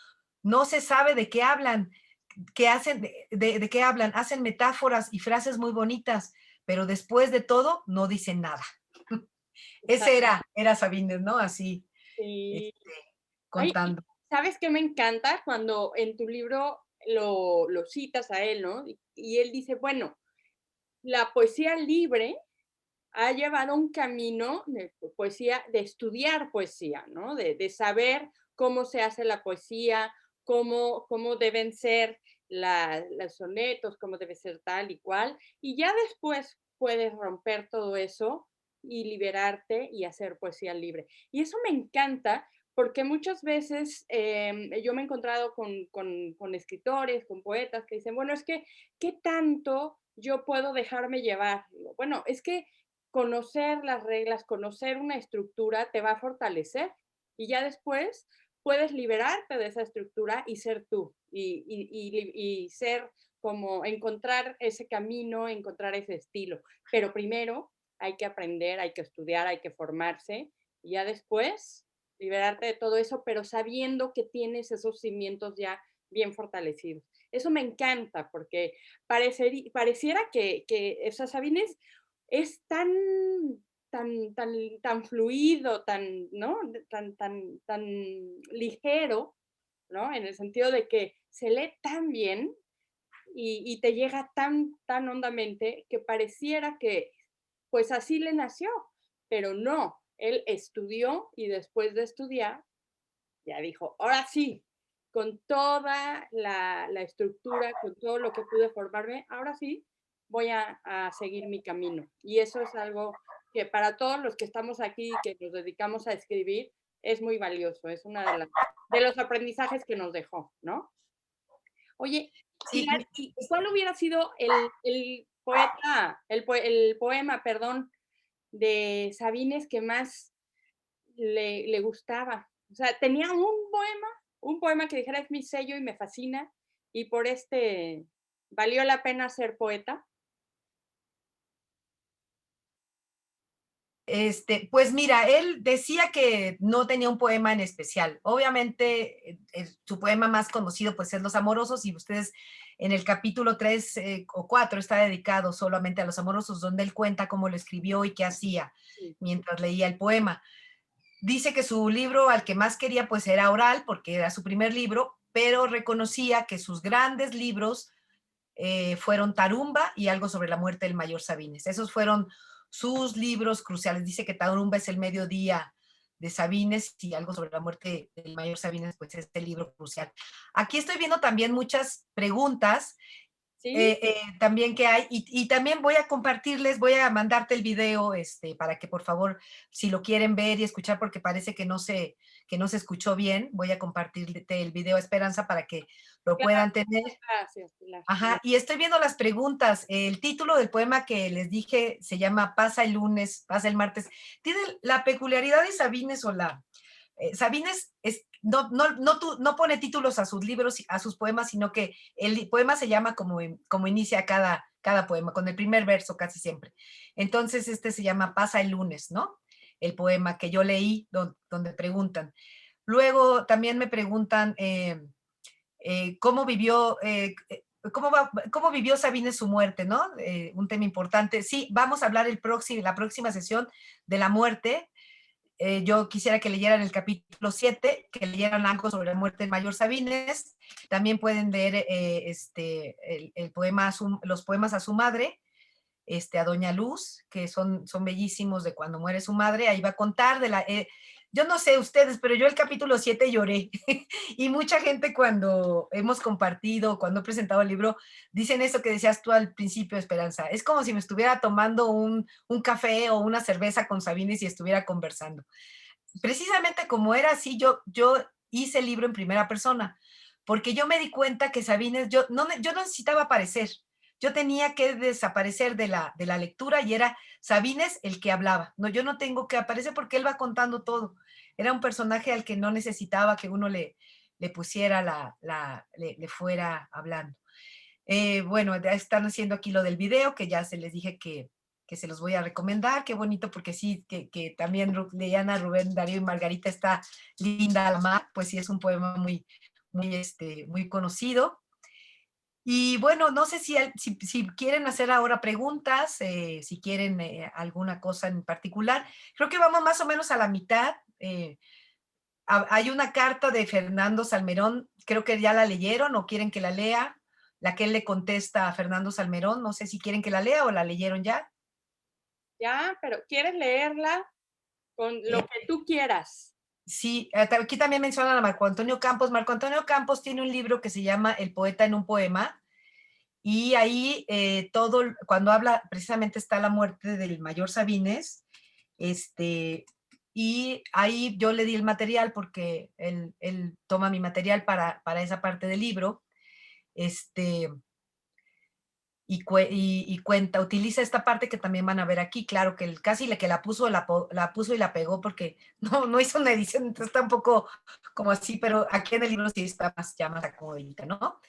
No se sabe de qué hablan, de qué hablan, hacen metáforas y frases muy bonitas, pero después de todo no dicen nada. Ese era Sabines, ¿no? Así, Sí. contando. ¿Sabes qué me encanta? Cuando en tu libro lo citas a él, ¿no? Y él dice, bueno, la poesía libre ha llevado un camino de poesía, de estudiar poesía, ¿no? De saber cómo se hace la poesía, cómo deben ser los sonetos, cómo debe ser tal y cual. Y ya después puedes romper todo eso y liberarte y hacer poesía libre. Y eso me encanta porque muchas veces yo me he encontrado con escritores, con poetas que dicen, bueno, es que, ¿qué tanto yo puedo dejarme llevar? Bueno, es que conocer las reglas, conocer una estructura te va a fortalecer y ya después puedes liberarte de esa estructura y ser tú y ser como encontrar ese camino, encontrar ese estilo. Pero primero hay que aprender, hay que estudiar, hay que formarse y ya después liberarte de todo eso, pero sabiendo que tienes esos cimientos ya bien fortalecidos. Eso me encanta porque pareciera que Sabines es tan fluido, ¿no? Tan ligero, ¿no? En el sentido de que se lee tan bien y te llega tan hondamente que pareciera que pues así le nació, pero no, él estudió y después de estudiar ya dijo, ahora sí, con toda la estructura, con todo lo que pude formarme, ahora sí voy a seguir mi camino. Y eso es algo que para todos los que estamos aquí y que nos dedicamos a escribir, es muy valioso, es uno de los aprendizajes que nos dejó, ¿no? Oye, Sí, Pilar, ¿y cuál hubiera sido el poema, perdón, de Sabines que más le gustaba? O sea, tenía un poema que dijera es mi sello y me fascina y por valió la pena ser poeta. Pues mira, él decía que no tenía un poema en especial. Obviamente, su poema más conocido pues es Los Amorosos, y ustedes en el capítulo 3 o 4 está dedicado solamente a Los Amorosos, donde él cuenta cómo lo escribió y qué hacía mientras leía el poema. Dice que su libro al que más quería pues era Oral, porque era su primer libro, pero reconocía que sus grandes libros fueron Tarumba y Algo sobre la muerte del mayor Sabines. Esos fueron sus libros cruciales. Dice que Tarumba es el mediodía de Sabines y Algo sobre la muerte del mayor Sabines, pues es el libro crucial. Aquí estoy viendo también muchas preguntas ¿Sí? también que hay, y también voy a compartirles, voy a mandarte el video para que por favor, si lo quieren ver y escuchar, porque parece que no se escuchó bien, voy a compartirte el video, Esperanza, para que lo Claro, puedan tener. gracias, Pilar. Ajá, y estoy viendo las preguntas. El título del poema que les dije se llama Pasa el lunes, pasa el martes. Tiene la peculiaridad de Sabines Solá. Sabines no pone títulos a sus libros, a sus poemas, sino que el poema se llama como inicia cada poema, con el primer verso casi siempre. Entonces se llama Pasa el lunes, ¿no? El poema que yo leí donde preguntan. Luego también me preguntan cómo vivió... ¿Cómo vivió Sabines su muerte, no? Un tema importante. Sí, vamos a hablar la próxima sesión de la muerte. Yo quisiera que leyeran el capítulo 7, que leyeran algo sobre la muerte del mayor Sabines. También pueden leer el poema los poemas a su madre, a Doña Luz, que son bellísimos, de cuando muere su madre. Ahí va a contar yo no sé ustedes, pero yo el capítulo 7 lloré. Y mucha gente cuando hemos compartido, cuando he presentado el libro, dicen eso que decías tú al principio, Esperanza. Es como si me estuviera tomando un café o una cerveza con Sabines y estuviera conversando. Precisamente como era así, yo hice el libro en primera persona, porque yo me di cuenta que Sabines, yo no necesitaba aparecer, yo tenía que desaparecer de la lectura, y era Sabines el que hablaba. No, yo no tengo que aparecer porque él va contando todo. Era un personaje al que no necesitaba que uno le pusiera le fuera hablando. Bueno, ya están haciendo aquí lo del video, que ya se les dije que se los voy a recomendar. Qué bonito, porque sí, que también leían a Rubén Darío y Margarita, está linda la mar, pues sí, es un poema muy, muy conocido. Y bueno, no sé si quieren hacer ahora preguntas, si quieren alguna cosa en particular. Creo que vamos más o menos a la mitad. Hay una carta de Fernando Salmerón, creo que ya la leyeron o quieren que la lea, la que él le contesta a Fernando Salmerón. No sé si quieren que la lea o la leyeron ya. Ya, pero ¿quieres leerla? Con lo que tú quieras. Sí, aquí también mencionan a Marco Antonio Campos. Marco Antonio Campos tiene un libro que se llama El poeta en un poema, y ahí cuando habla, precisamente está la muerte del mayor Sabines, y ahí yo le di el material porque él toma mi material para esa parte del libro, y cuenta, utiliza esta parte que también van a ver aquí. Claro que casi que la puso y la pegó, porque no hizo una edición, entonces está un poco como así, pero aquí en el libro sí está ya más acomodadita, ¿no?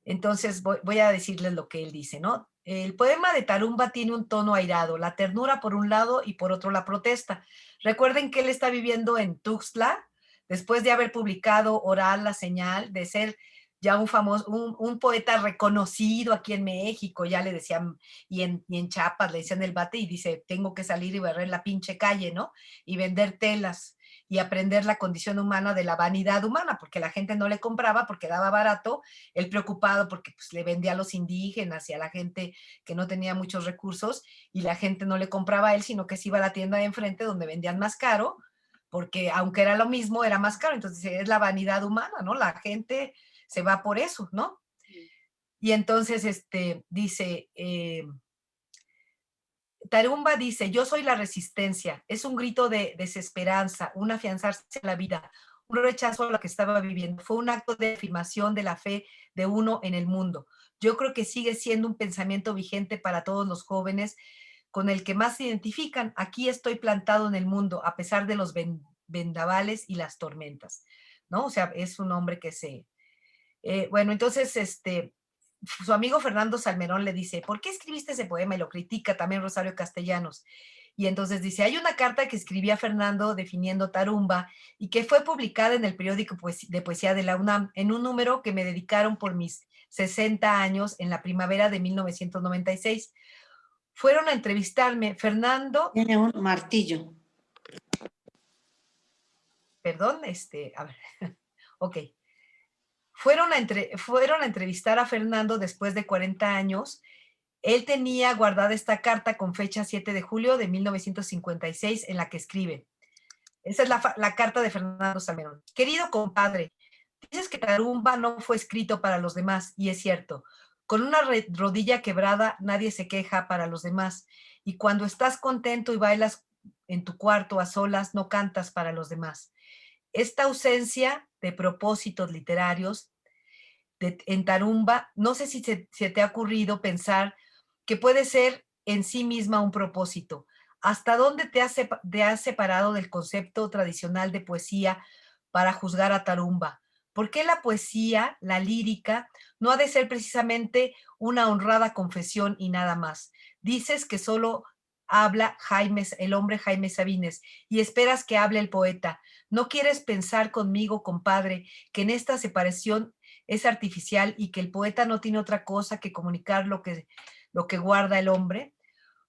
Entonces voy a decirles lo que él dice, ¿no? El poema de Tarumba tiene un tono airado, la ternura por un lado y por otro la protesta. Recuerden que él está viviendo en Tuxtla, después de haber publicado Oral, La Señal, de ser ya un poeta reconocido aquí en México. Ya le decían, y en Chiapas le decían el Bate, y dice, tengo que salir y barrer la pinche calle, ¿no? Y vender telas y aprender la condición humana de la vanidad humana, porque la gente no le compraba porque daba barato, él preocupado porque pues, le vendía a los indígenas y a la gente que no tenía muchos recursos, y la gente no le compraba a él, sino que se iba a la tienda de enfrente donde vendían más caro, porque aunque era lo mismo, era más caro. Entonces es la vanidad humana, ¿no? La gente se va por eso, ¿no? Y entonces dice... Tarumba dice, yo soy la resistencia, es un grito de desesperanza, un afianzarse a la vida, un rechazo a lo que estaba viviendo. Fue un acto de afirmación de la fe de uno en el mundo. Yo creo que sigue siendo un pensamiento vigente para todos los jóvenes, con el que más se identifican. Aquí estoy plantado en el mundo, a pesar de los vendavales y las tormentas, ¿no? O sea, es un hombre que bueno, entonces, su amigo Fernando Salmerón le dice, ¿por qué escribiste ese poema? Y lo critica también Rosario Castellanos. Y entonces dice, hay una carta que escribía Fernando definiendo Tarumba y que fue publicada en el periódico de poesía de la UNAM, en un número que me dedicaron por mis 60 años en la primavera de 1996. Fueron a entrevistarme Fernando. Tiene un martillo. Perdón, a ver, ok. Fueron a entrevistar a Fernando después de 40 años. Él tenía guardada esta carta con fecha 7 de julio de 1956 en la que escribe. Esa es la carta de Fernando Salmerón. Querido compadre, dices que Tarumba no fue escrito para los demás, y es cierto. Con una rodilla quebrada nadie se queja para los demás, y cuando estás contento y bailas en tu cuarto a solas, no cantas para los demás. Esta ausencia de propósitos literarios en Tarumba, no sé si se te ha ocurrido pensar que puede ser en sí misma un propósito. ¿Hasta dónde te has separado del concepto tradicional de poesía para juzgar a Tarumba? ¿Por qué la poesía, la lírica, no ha de ser precisamente una honrada confesión y nada más? Dices que solo habla el hombre Jaime Sabines, y esperas que hable el poeta. ¿No quieres pensar conmigo, compadre, que en esta separación es artificial y que el poeta no tiene otra cosa que comunicar lo que guarda el hombre?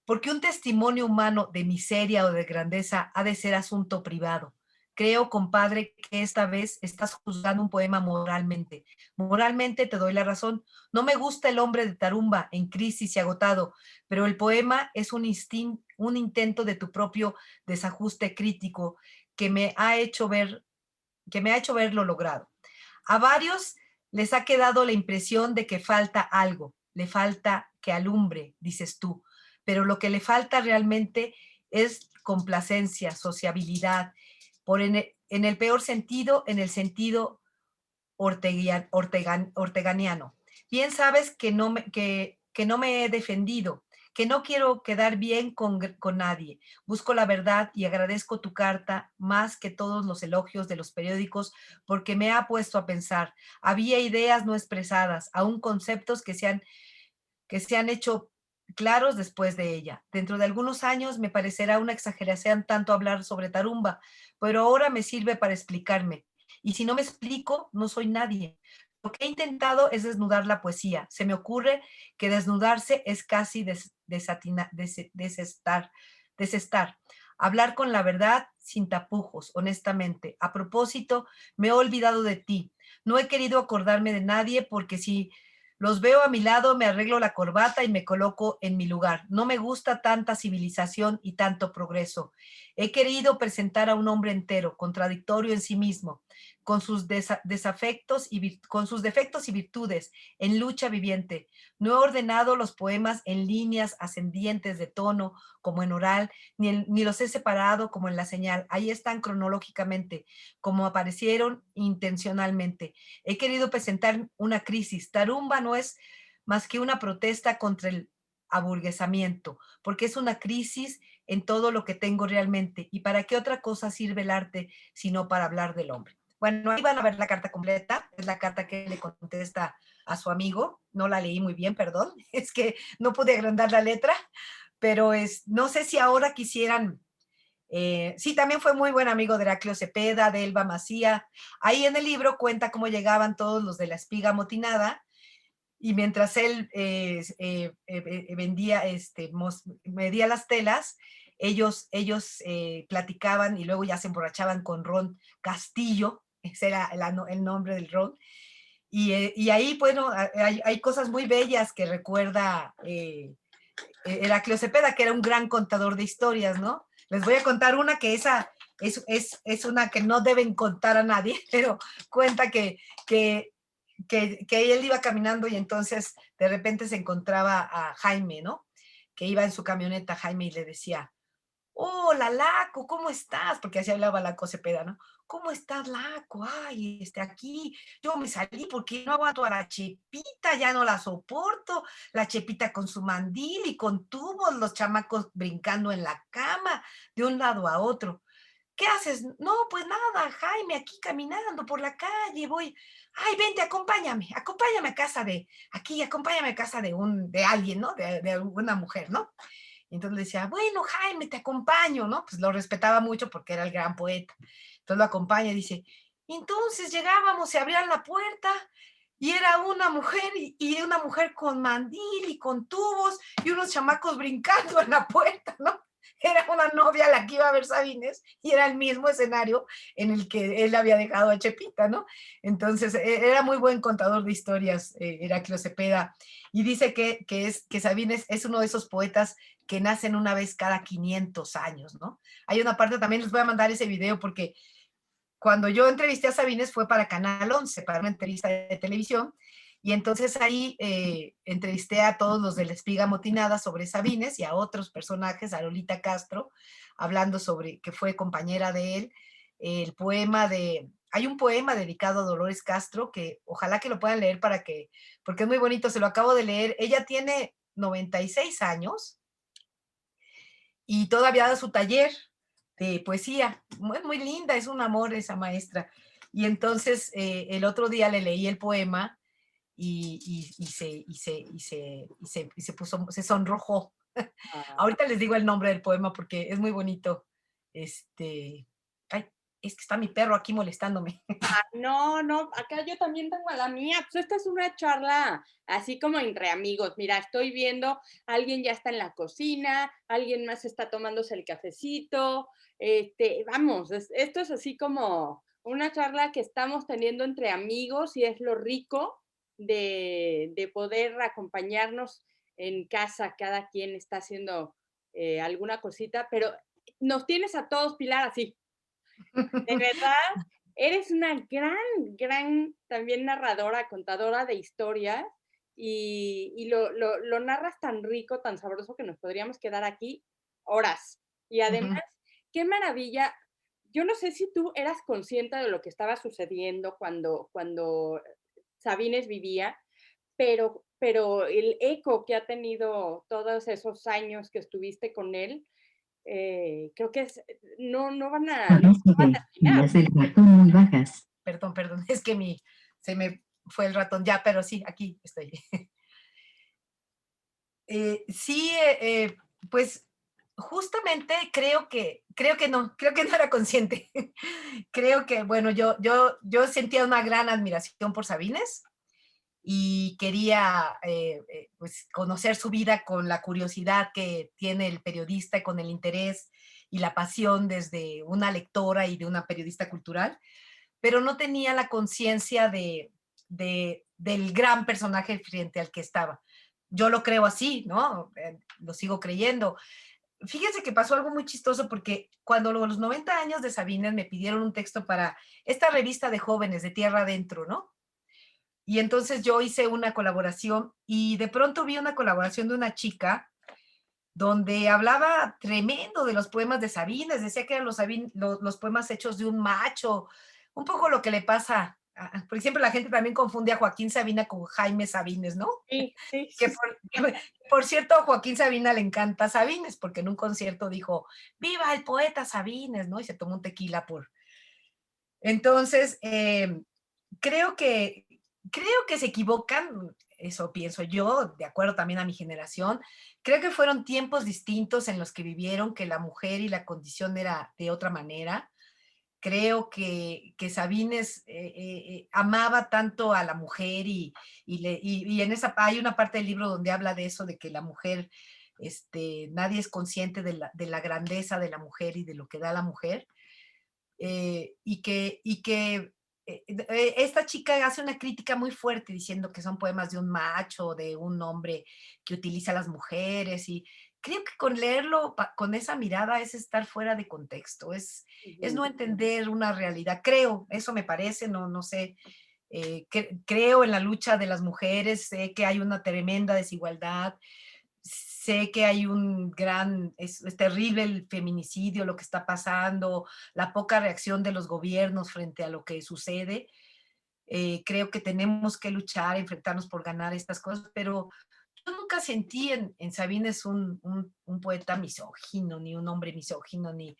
Porque un testimonio humano de miseria o de grandeza ha de ser asunto privado. Creo, compadre, que esta vez estás juzgando un poema moralmente. Moralmente te doy la razón. No me gusta el hombre de Tarumba en crisis y agotado, pero el poema es un intento de tu propio desajuste crítico que me ha hecho ver lo logrado. A varios les ha quedado la impresión de que falta algo, le falta que alumbre, dices tú, pero lo que le falta realmente es complacencia, sociabilidad, en el peor sentido, en el sentido orteganiano. Bien sabes que no me he defendido, que no quiero quedar bien con nadie. Busco la verdad y agradezco tu carta más que todos los elogios de los periódicos porque me ha puesto a pensar. Había ideas no expresadas, aún conceptos que se han hecho claros después de ella. Dentro de algunos años me parecerá una exageración tanto hablar sobre Tarumba, pero ahora me sirve para explicarme. Y si no me explico, no soy nadie. Lo que he intentado es desnudar la poesía. Se me ocurre que desnudarse es casi desestar. Hablar con la verdad sin tapujos, honestamente. A propósito, me he olvidado de ti. No he querido acordarme de nadie porque si los veo a mi lado, me arreglo la corbata y me coloco en mi lugar. No me gusta tanta civilización y tanto progreso. He querido presentar a un hombre entero, contradictorio en sí mismo, con sus defectos y virtudes, en lucha viviente. No he ordenado los poemas en líneas ascendientes de tono, como en oral, ni los he separado como en la señal. Ahí están cronológicamente, como aparecieron intencionalmente. He querido presentar una crisis. Tarumba no es más que una protesta contra el aburguesamiento, porque es una crisis en todo lo que tengo realmente. ¿Y para qué otra cosa sirve el arte sino para hablar del hombre? Bueno, ahí van a ver la carta completa, es la carta que le contesta a su amigo. No la leí muy bien, perdón, es que no pude agrandar la letra, pero no sé si ahora quisieran. Sí, también fue muy buen amigo de Heraclio Cepeda, de Elba Macía. Ahí en el libro cuenta cómo llegaban todos los de la espiga amotinada y mientras él medía las telas, ellos platicaban y luego ya se emborrachaban con ron Castillo, ese era el nombre del ron. Y ahí, bueno, hay cosas muy bellas que recuerda Heraclio Cepeda, que era un gran contador de historias, ¿no? Les voy a contar una que esa es una que no deben contar a nadie, pero cuenta que él iba caminando y entonces de repente se encontraba a Jaime, ¿no? Que iba en su camioneta Jaime y le decía, hola, Laco, ¿cómo estás? Porque así hablaba Laco Cepeda, ¿no? ¿Cómo estás, Laco? Ay, aquí, yo me salí porque no aguanto a la Chepita, ya no la soporto, la Chepita con su mandil y con tubos, los chamacos brincando en la cama, de un lado a otro. ¿qué haces? No, pues nada, Jaime, aquí caminando por la calle, voy. Ay, vente, acompáñame a casa acompáñame a casa de alguien, ¿no? De una mujer, ¿no? Y entonces le decía, bueno, Jaime, te acompaño, ¿no? Pues lo respetaba mucho porque era el gran poeta. Entonces lo acompaña y dice, entonces llegábamos, se abrían la puerta y era una mujer y una mujer con mandil y con tubos y unos chamacos brincando en la puerta, ¿no? Era una novia a la que iba a ver Sabines y era el mismo escenario en el que él había dejado a Chepita, ¿no? Entonces, era muy buen contador de historias, Heraclio Cepeda, y dice que Sabines es uno de esos poetas que nacen una vez cada 500 años, ¿no? Hay una parte, también les voy a mandar ese video porque cuando yo entrevisté a Sabines fue para Canal 11, para una entrevista de televisión, y entonces ahí entrevisté a todos los de La Espiga Motinada sobre Sabines y a otros personajes, a Lolita Castro, hablando sobre que fue compañera de él, el poema de... Hay un poema dedicado a Dolores Castro que ojalá que lo puedan leer porque es muy bonito, se lo acabo de leer. Ella tiene 96 años y todavía da su taller de poesía. Muy, muy linda, es un amor esa maestra. Y entonces el otro día le leí el poema y se puso, se sonrojó. Ahorita les digo el nombre del poema porque es muy bonito. Ay, es que está mi perro aquí molestándome. No, no, acá yo también tengo a la mía. Pues esta es una charla así como entre amigos. Mira, estoy viendo, alguien ya está en la cocina, alguien más está tomándose el cafecito. Vamos, esto es así como una charla que estamos teniendo entre amigos y es lo rico de poder acompañarnos en casa. Cada quien está haciendo alguna cosita, pero nos tienes a todos, Pilar, así. De verdad, eres una gran también narradora, contadora de historias y lo narras tan rico, tan sabroso que nos podríamos quedar aquí horas. Y además, qué maravilla. Yo no sé si tú eras consciente de lo que estaba sucediendo cuando Sabines vivía, pero el eco que ha tenido todos esos años que estuviste con él, creo que no van a terminar. Las del ratón muy bajas. Perdón, es que se me fue el ratón ya, pero sí, aquí estoy. Sí, pues justamente creo que no era consciente. Creo que, bueno, yo sentía una gran admiración por Sabines y quería pues conocer su vida con la curiosidad que tiene el periodista, con el interés y la pasión desde una lectora y de una periodista cultural, pero no tenía la conciencia del gran personaje frente al que estaba. Yo lo creo así, ¿no? Lo sigo creyendo. Fíjense que pasó algo muy chistoso porque cuando los 90 años de Sabines me pidieron un texto para esta revista de jóvenes de Tierra Adentro, ¿no? Y entonces yo hice una colaboración y de pronto vi una colaboración de una chica donde hablaba tremendo de los poemas de Sabines, decía que eran los poemas hechos de un macho, un poco lo que le pasa, porque siempre la gente también confunde a Joaquín Sabina con Jaime Sabines, ¿no? Sí, sí, Que sí. por cierto, a Joaquín Sabina le encanta Sabines, porque en un concierto dijo, ¡viva el poeta Sabines!, ¿no? Y se tomó un tequila por... Entonces, creo que se equivocan, eso pienso yo, de acuerdo también a mi generación. Creo que fueron tiempos distintos en los que vivieron, que la mujer y la condición era de otra manera. Creo que Sabines amaba tanto a la mujer y en esa hay una parte del libro donde habla de eso, de que la mujer, nadie es consciente de la grandeza de la mujer y de lo que da la mujer. Y que esta chica hace una crítica muy fuerte diciendo que son poemas de un macho, de un hombre que utiliza a las mujeres, y creo que con leerlo con esa mirada es estar fuera de contexto, es no entender una realidad. Creo, eso me parece, no sé, creo en la lucha de las mujeres, sé que hay una tremenda desigualdad, sé que hay es terrible el feminicidio, lo que está pasando, la poca reacción de los gobiernos frente a lo que sucede. Creo que tenemos que luchar, enfrentarnos por ganar estas cosas, pero yo nunca sentí en Sabines un poeta misógino, ni un hombre misógino, ni...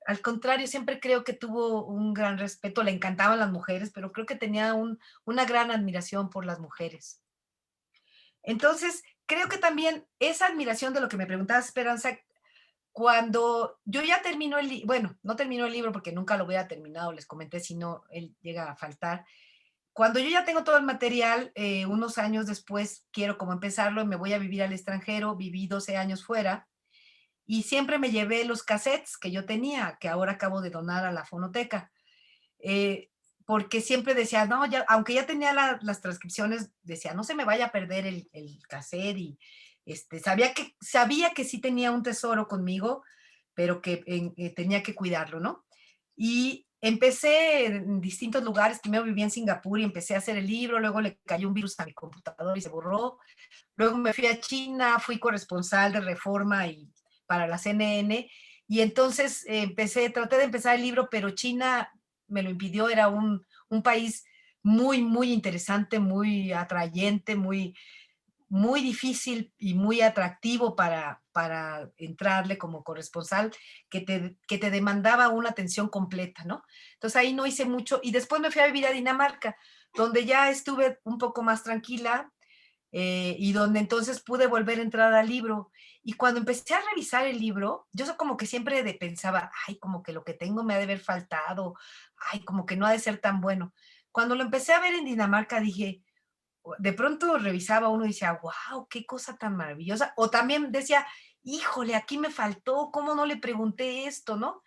Al contrario, siempre creo que tuvo un gran respeto, le encantaban las mujeres, pero creo que tenía una gran admiración por las mujeres. Entonces, creo que también esa admiración de lo que me preguntabas, Esperanza, cuando yo ya termino el libro, bueno, no termino el libro porque nunca lo hubiera terminado, les comenté si no, él llega a faltar. Cuando yo ya tengo todo el material, unos años después quiero como empezarlo y me voy a vivir al extranjero, viví 12 años fuera y siempre me llevé los cassettes que yo tenía, que ahora acabo de donar a la fonoteca. eh, Porque siempre decía, no, ya, aunque ya tenía las transcripciones, decía, no se me vaya a perder el cassette y sabía que sí tenía un tesoro conmigo, pero que tenía que cuidarlo, ¿no? Y empecé en distintos lugares, primero viví en Singapur y empecé a hacer el libro, luego le cayó un virus a mi computador y se borró, luego me fui a China, fui corresponsal de Reforma y para la CNN, y entonces traté de empezar el libro, pero China me lo impidió, era un país muy, muy interesante, muy atrayente, muy difícil y muy atractivo para entrarle como corresponsal, que te demandaba una atención completa, ¿no? Entonces ahí no hice mucho y después me fui a vivir a Dinamarca, donde ya estuve un poco más tranquila, y donde entonces pude volver a entrar al libro. Y cuando empecé a revisar el libro, yo como que siempre pensaba, ay, como que lo que tengo me ha de haber faltado, ay, como que no ha de ser tan bueno. Cuando lo empecé a ver en Dinamarca, dije, de pronto revisaba uno y decía, wow, qué cosa tan maravillosa. O también decía, híjole, aquí me faltó, ¿cómo no le pregunté esto, no?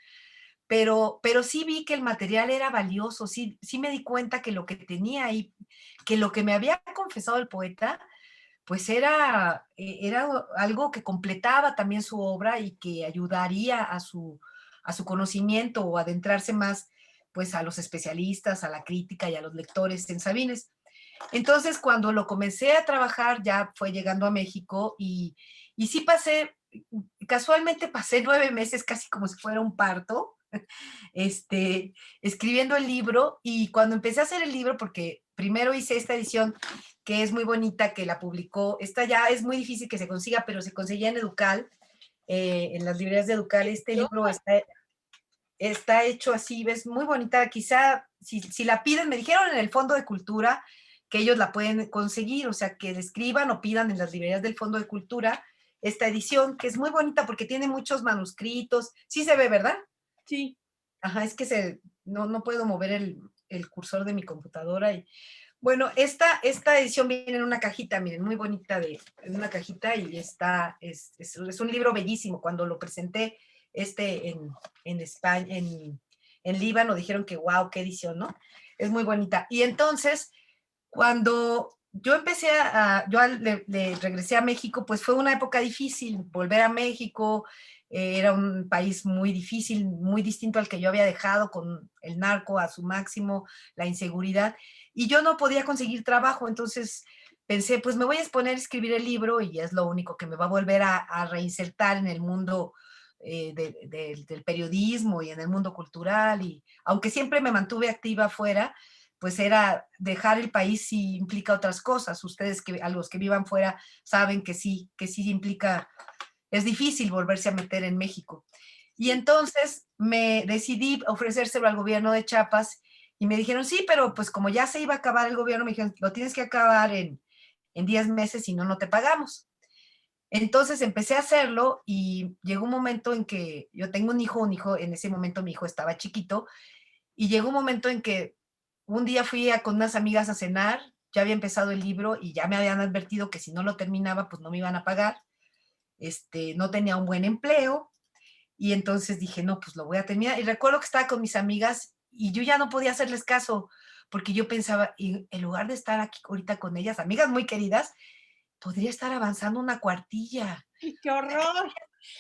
Pero sí vi que el material era valioso, sí me di cuenta que lo que tenía ahí, que lo que me había confesado el poeta, pues era algo que completaba también su obra y que ayudaría a su conocimiento o adentrarse más pues a los especialistas, a la crítica y a los lectores en Sabines. Entonces, cuando lo comencé a trabajar, ya fue llegando a México y sí casualmente pasé 9 meses casi como si fuera un parto, escribiendo el libro, y cuando empecé a hacer el libro, porque primero hice esta edición que es muy bonita, que la publicó, esta ya es muy difícil que se consiga, pero se conseguía en Educal, en las librerías de Educal. Este libro está hecho así, ves, muy bonita, quizá si la piden, me dijeron en el Fondo de Cultura que ellos la pueden conseguir, o sea, que le escriban o pidan en las librerías del Fondo de Cultura esta edición, que es muy bonita porque tiene muchos manuscritos, sí se ve, ¿verdad? Sí. Ajá, es que no puedo mover el cursor de mi computadora. Y bueno, esta edición viene en una cajita, miren, muy bonita, en una cajita, y es un libro bellísimo. Cuando lo presenté en España, en Líbano, dijeron que wow, qué edición, ¿no? Es muy bonita. Y entonces, cuando yo le regresé a México, pues fue una época difícil, volver a México, era un país muy difícil, muy distinto al que yo había dejado, con el narco a su máximo, la inseguridad, y yo no podía conseguir trabajo. Entonces pensé, pues me voy a exponer a escribir el libro y es lo único que me va a volver a reinsertar en el mundo del periodismo y en el mundo cultural, y aunque siempre me mantuve activa afuera, pues era dejar el país si implica otras cosas. Ustedes a los que vivan fuera saben que sí implica, es difícil volverse a meter en México. Y entonces me decidí ofrecérselo al gobierno de Chiapas y me dijeron, sí, pero pues como ya se iba a acabar el gobierno, me dijeron, lo tienes que acabar en 10 meses, si no, no te pagamos. Entonces empecé a hacerlo y llegó un momento en que yo tengo un hijo, en ese momento mi hijo estaba chiquito, y llegó un momento en que un día fui con unas amigas a cenar, ya había empezado el libro y ya me habían advertido que si no lo terminaba, pues no me iban a pagar. No tenía un buen empleo, y entonces dije, no, pues lo voy a terminar. Y recuerdo que estaba con mis amigas y yo ya no podía hacerles caso, porque yo pensaba, en lugar de estar aquí ahorita con ellas, amigas muy queridas, podría estar avanzando una cuartilla. ¡Qué horror!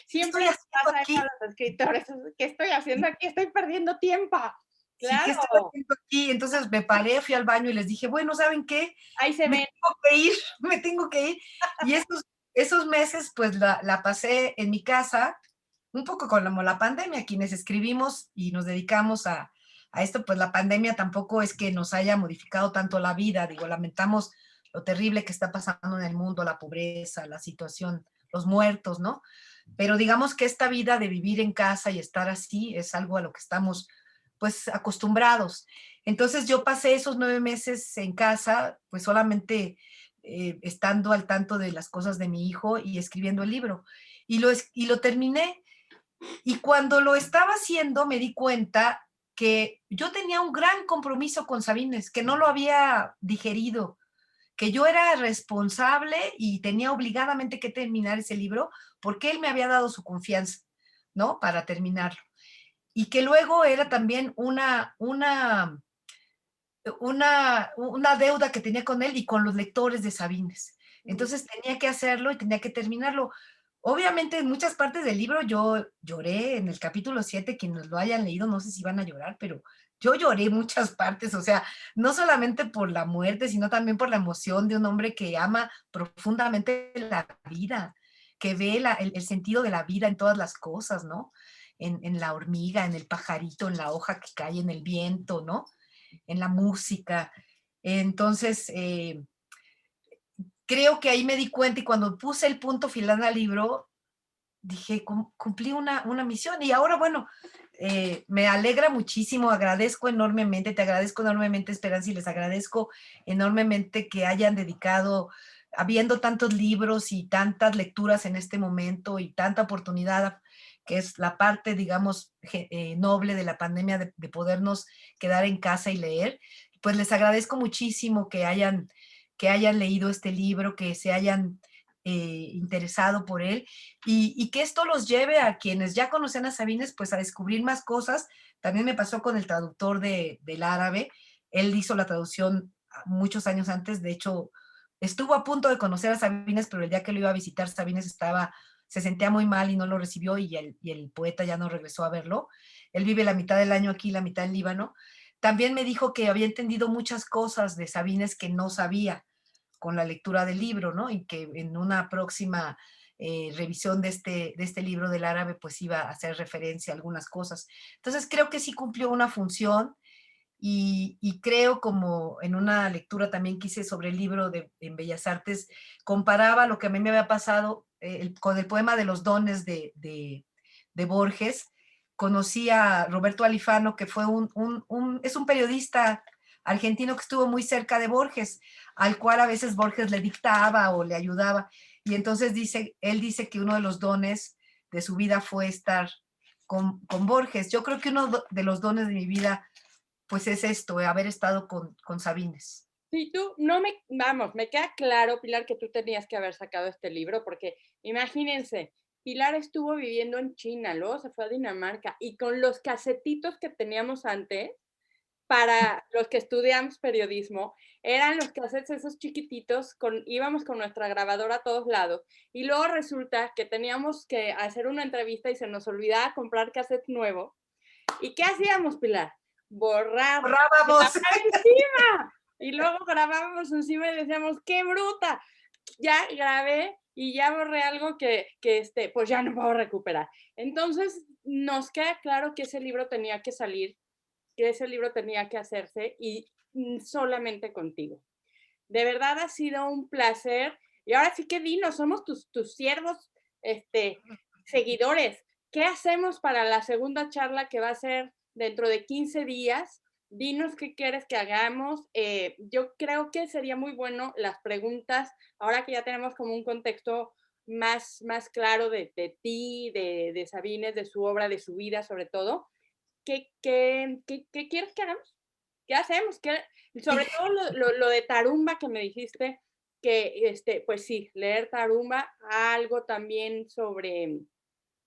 Siempre Estoy les haciendo pasa aquí. eso a los escritores. ¿Qué estoy haciendo aquí? Estoy perdiendo tiempo. Sí, ¿qué Claro, estoy haciendo aquí? Entonces me paré, fui al baño y les dije, bueno, ¿saben qué? ahí se Me ven. tengo que ir, me tengo que ir. Y esos meses, pues la pasé en mi casa, un poco como la pandemia. Quienes escribimos y nos dedicamos a esto, pues la pandemia tampoco es que nos haya modificado tanto la vida. Digo, lamentamos lo terrible que está pasando en el mundo, la pobreza, la situación los muertos, ¿no? Pero digamos que esta vida de vivir en casa y estar así es algo a lo que estamos pues acostumbrados. Entonces yo pasé esos 9 meses en casa, pues solamente estando al tanto de las cosas de mi hijo y escribiendo el libro. Y lo terminé. Y cuando lo estaba haciendo me di cuenta que yo tenía un gran compromiso con Sabines, que no lo había digerido, que yo era responsable y tenía obligadamente que terminar ese libro porque él me había dado su confianza, ¿no? Para terminarlo. Y que luego era también una deuda que tenía con él y con los lectores de Sabines. Entonces tenía que hacerlo y tenía que terminarlo. Obviamente en muchas partes del libro yo lloré, en el capítulo 7, quienes lo hayan leído no sé si van a llorar, pero yo lloré en muchas partes, o sea, no solamente por la muerte, sino también por la emoción de un hombre que ama profundamente la vida, que ve el sentido de la vida en todas las cosas, ¿no? En la hormiga, en el pajarito, en la hoja que cae, en el viento, ¿no? En la música. Entonces, creo que ahí me di cuenta y cuando puse el punto final al libro, dije, cumplí una misión. Y ahora, bueno, me alegra muchísimo, agradezco enormemente, te agradezco enormemente, Esperanza, y les agradezco enormemente que hayan dedicado, habiendo tantos libros y tantas lecturas en este momento y tanta oportunidad, que es la parte, digamos, noble de la pandemia, de podernos quedar en casa y leer, pues les agradezco muchísimo que hayan leído este libro, que se hayan interesado por él y que esto los lleve a quienes ya conocen a Sabines, pues a descubrir más cosas. También me pasó con el traductor del árabe, él hizo la traducción muchos años antes, de hecho, estuvo a punto de conocer a Sabines, pero el día que lo iba a visitar, Sabines se sentía muy mal y no lo recibió y el poeta ya no regresó a verlo. Él vive la mitad del año aquí, la mitad en Líbano. También me dijo que había entendido muchas cosas de Sabines que no sabía con la lectura del libro, ¿no? Y que en una próxima revisión de este libro del árabe, pues iba a hacer referencia a algunas cosas. Entonces creo que sí cumplió una función y creo, como en una lectura también que hice sobre el libro en Bellas Artes, comparaba lo que a mí me había pasado con el poema de los dones de Borges. Conocí a Roberto Alifano, que fue es un periodista argentino que estuvo muy cerca de Borges, al cual a veces Borges le dictaba o le ayudaba. Y entonces él dice que uno de los dones de su vida fue estar con Borges. Yo creo que uno de los dones de mi vida pues es esto, haber estado con Sabines. Sí, tú, no me, vamos, me queda claro, Pilar, que tú tenías que haber sacado este libro, porque imagínense, Pilar estuvo viviendo en China, luego se fue a Dinamarca, y con los casetitos que teníamos antes, para los que estudiamos periodismo, eran los cassettes esos chiquititos, íbamos con nuestra grabadora a todos lados, y luego resulta que teníamos que hacer una entrevista y se nos olvidaba comprar cassette nuevo. ¿Y qué hacíamos, Pilar? Borrábamos encima, y luego grabábamos encima y decíamos, ¡qué bruta! Ya grabé y ya borré algo que pues ya no puedo recuperar. Entonces, nos queda claro que ese libro tenía que salir, que ese libro tenía que hacerse y solamente contigo. De verdad ha sido un placer. Y ahora sí que dinos, somos tus siervos, seguidores. ¿Qué hacemos para la segunda charla que va a ser dentro de 15 días? Dinos qué quieres que hagamos. Yo creo que sería muy bueno las preguntas, ahora que ya tenemos como un contexto más claro de ti, de Sabines, de su obra, de su vida sobre todo. ¿Qué quieres que hagamos? ¿Qué hacemos? Sobre todo lo de Tarumba que me dijiste, que pues sí, leer Tarumba, algo también sobre,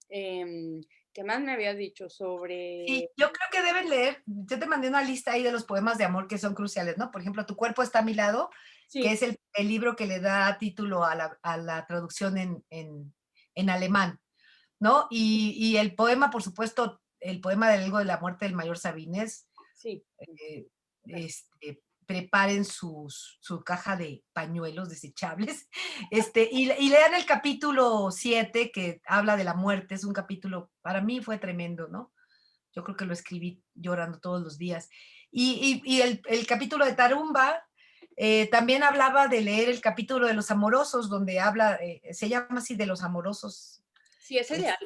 ¿qué más me habías dicho? Sobre... Sí, yo creo que deben leer, yo te mandé una lista ahí de los poemas de amor que son cruciales, ¿no? Por ejemplo, Tu cuerpo está a mi lado, sí. que es el libro que le da título a la traducción en alemán, ¿no? Y el poema, por supuesto, el poema del Algo de la muerte del mayor Sabines, Sí. Preparen su caja de pañuelos desechables, y lean el capítulo 7 que habla de la muerte. Es un capítulo, para mí fue tremendo, ¿no? Yo creo que lo escribí llorando todos los días. Y el capítulo de Tarumba, También hablaba de leer el capítulo de los amorosos, donde habla, se llama así, de los amorosos. Sí, ese Es- ya,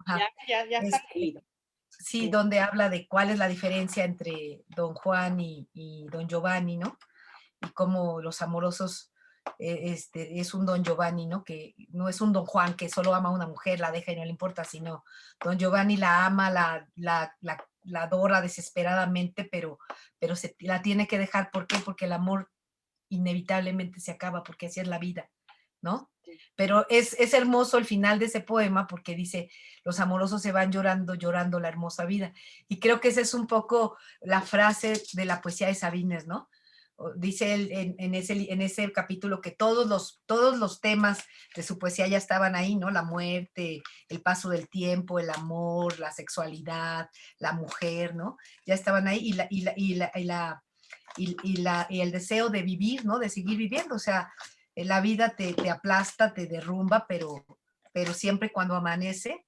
ajá, ya está este, leído. sí, Sí. donde habla de cuál es la diferencia entre don Juan y don Giovanni, ¿no? Y cómo los amorosos, es un don Giovanni, ¿no? Que no es un don Juan que solo ama a una mujer, la deja y no le importa, sino don Giovanni la ama, la adora desesperadamente, pero la tiene que dejar. ¿Por qué? Porque el amor inevitablemente se acaba, porque así es la vida, ¿no? Pero es hermoso el final de ese poema porque dice, los amorosos se van llorando, llorando la hermosa vida. Y creo que esa es un poco la frase de la poesía de Sabines, ¿no? Dice él en ese capítulo que todos los temas de su poesía ya estaban ahí, ¿no? La muerte, el paso del tiempo, el amor, la sexualidad, la mujer, ¿no? Ya estaban ahí y el deseo de vivir, ¿no? De seguir viviendo. O sea, la vida te aplasta, te derrumba, pero siempre cuando amanece,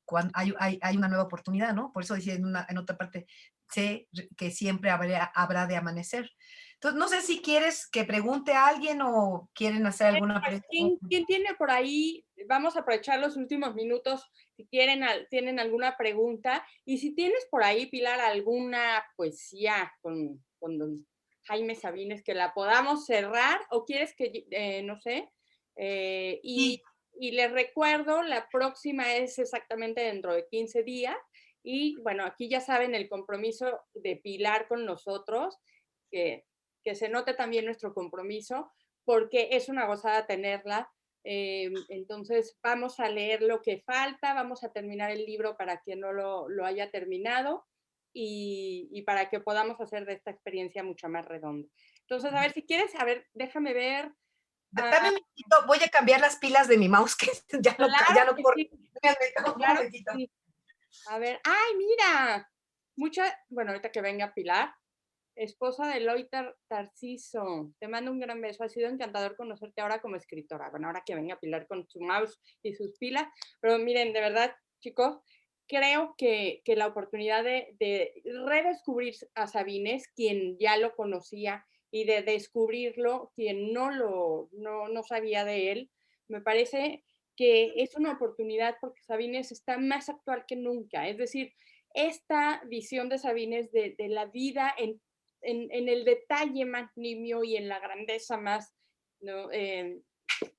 cuando hay una nueva oportunidad, ¿no? Por eso decía en otra parte, sé que siempre habrá de amanecer. Entonces, no sé si quieres que pregunte a alguien o quieren hacer alguna Pues, pregunta. ¿quién tiene por ahí? Vamos a aprovechar los últimos minutos si tienen alguna pregunta. Y si tienes por ahí, Pilar, alguna poesía con don Jaime Sabines que la podamos cerrar, o quieres que, no sé, Sí. y les recuerdo, la próxima es exactamente dentro de 15 días. Y bueno, aquí ya saben el compromiso de Pilar con nosotros, que se note también nuestro compromiso, porque es una gozada tenerla. Entonces vamos a leer lo que falta, vamos a terminar el libro para quien no lo haya terminado y para que podamos hacer de esta experiencia mucho más redonda. Entonces, a ver, si quieres, a ver, déjame ver. Dame un minutito, voy a cambiar las pilas de mi mouse que ya Claro no que corre. sí, Un claro que momentito. sí. A ver, ¡ay, mira! Bueno, ahorita que venga Pilar, esposa de Eloy Tarciso, te mando un gran beso. Ha sido encantador conocerte ahora como escritora. Bueno, ahora que venga Pilar con su mouse y sus pilas. Pero miren, de verdad, chicos, creo que la oportunidad de redescubrir a Sabines, quien ya lo conocía, y de descubrirlo, quien no sabía de él, me parece que es una oportunidad porque Sabines está más actual que nunca. Es decir, esta visión de Sabines de la vida en el detalle más nimio y en la grandeza más, ¿no?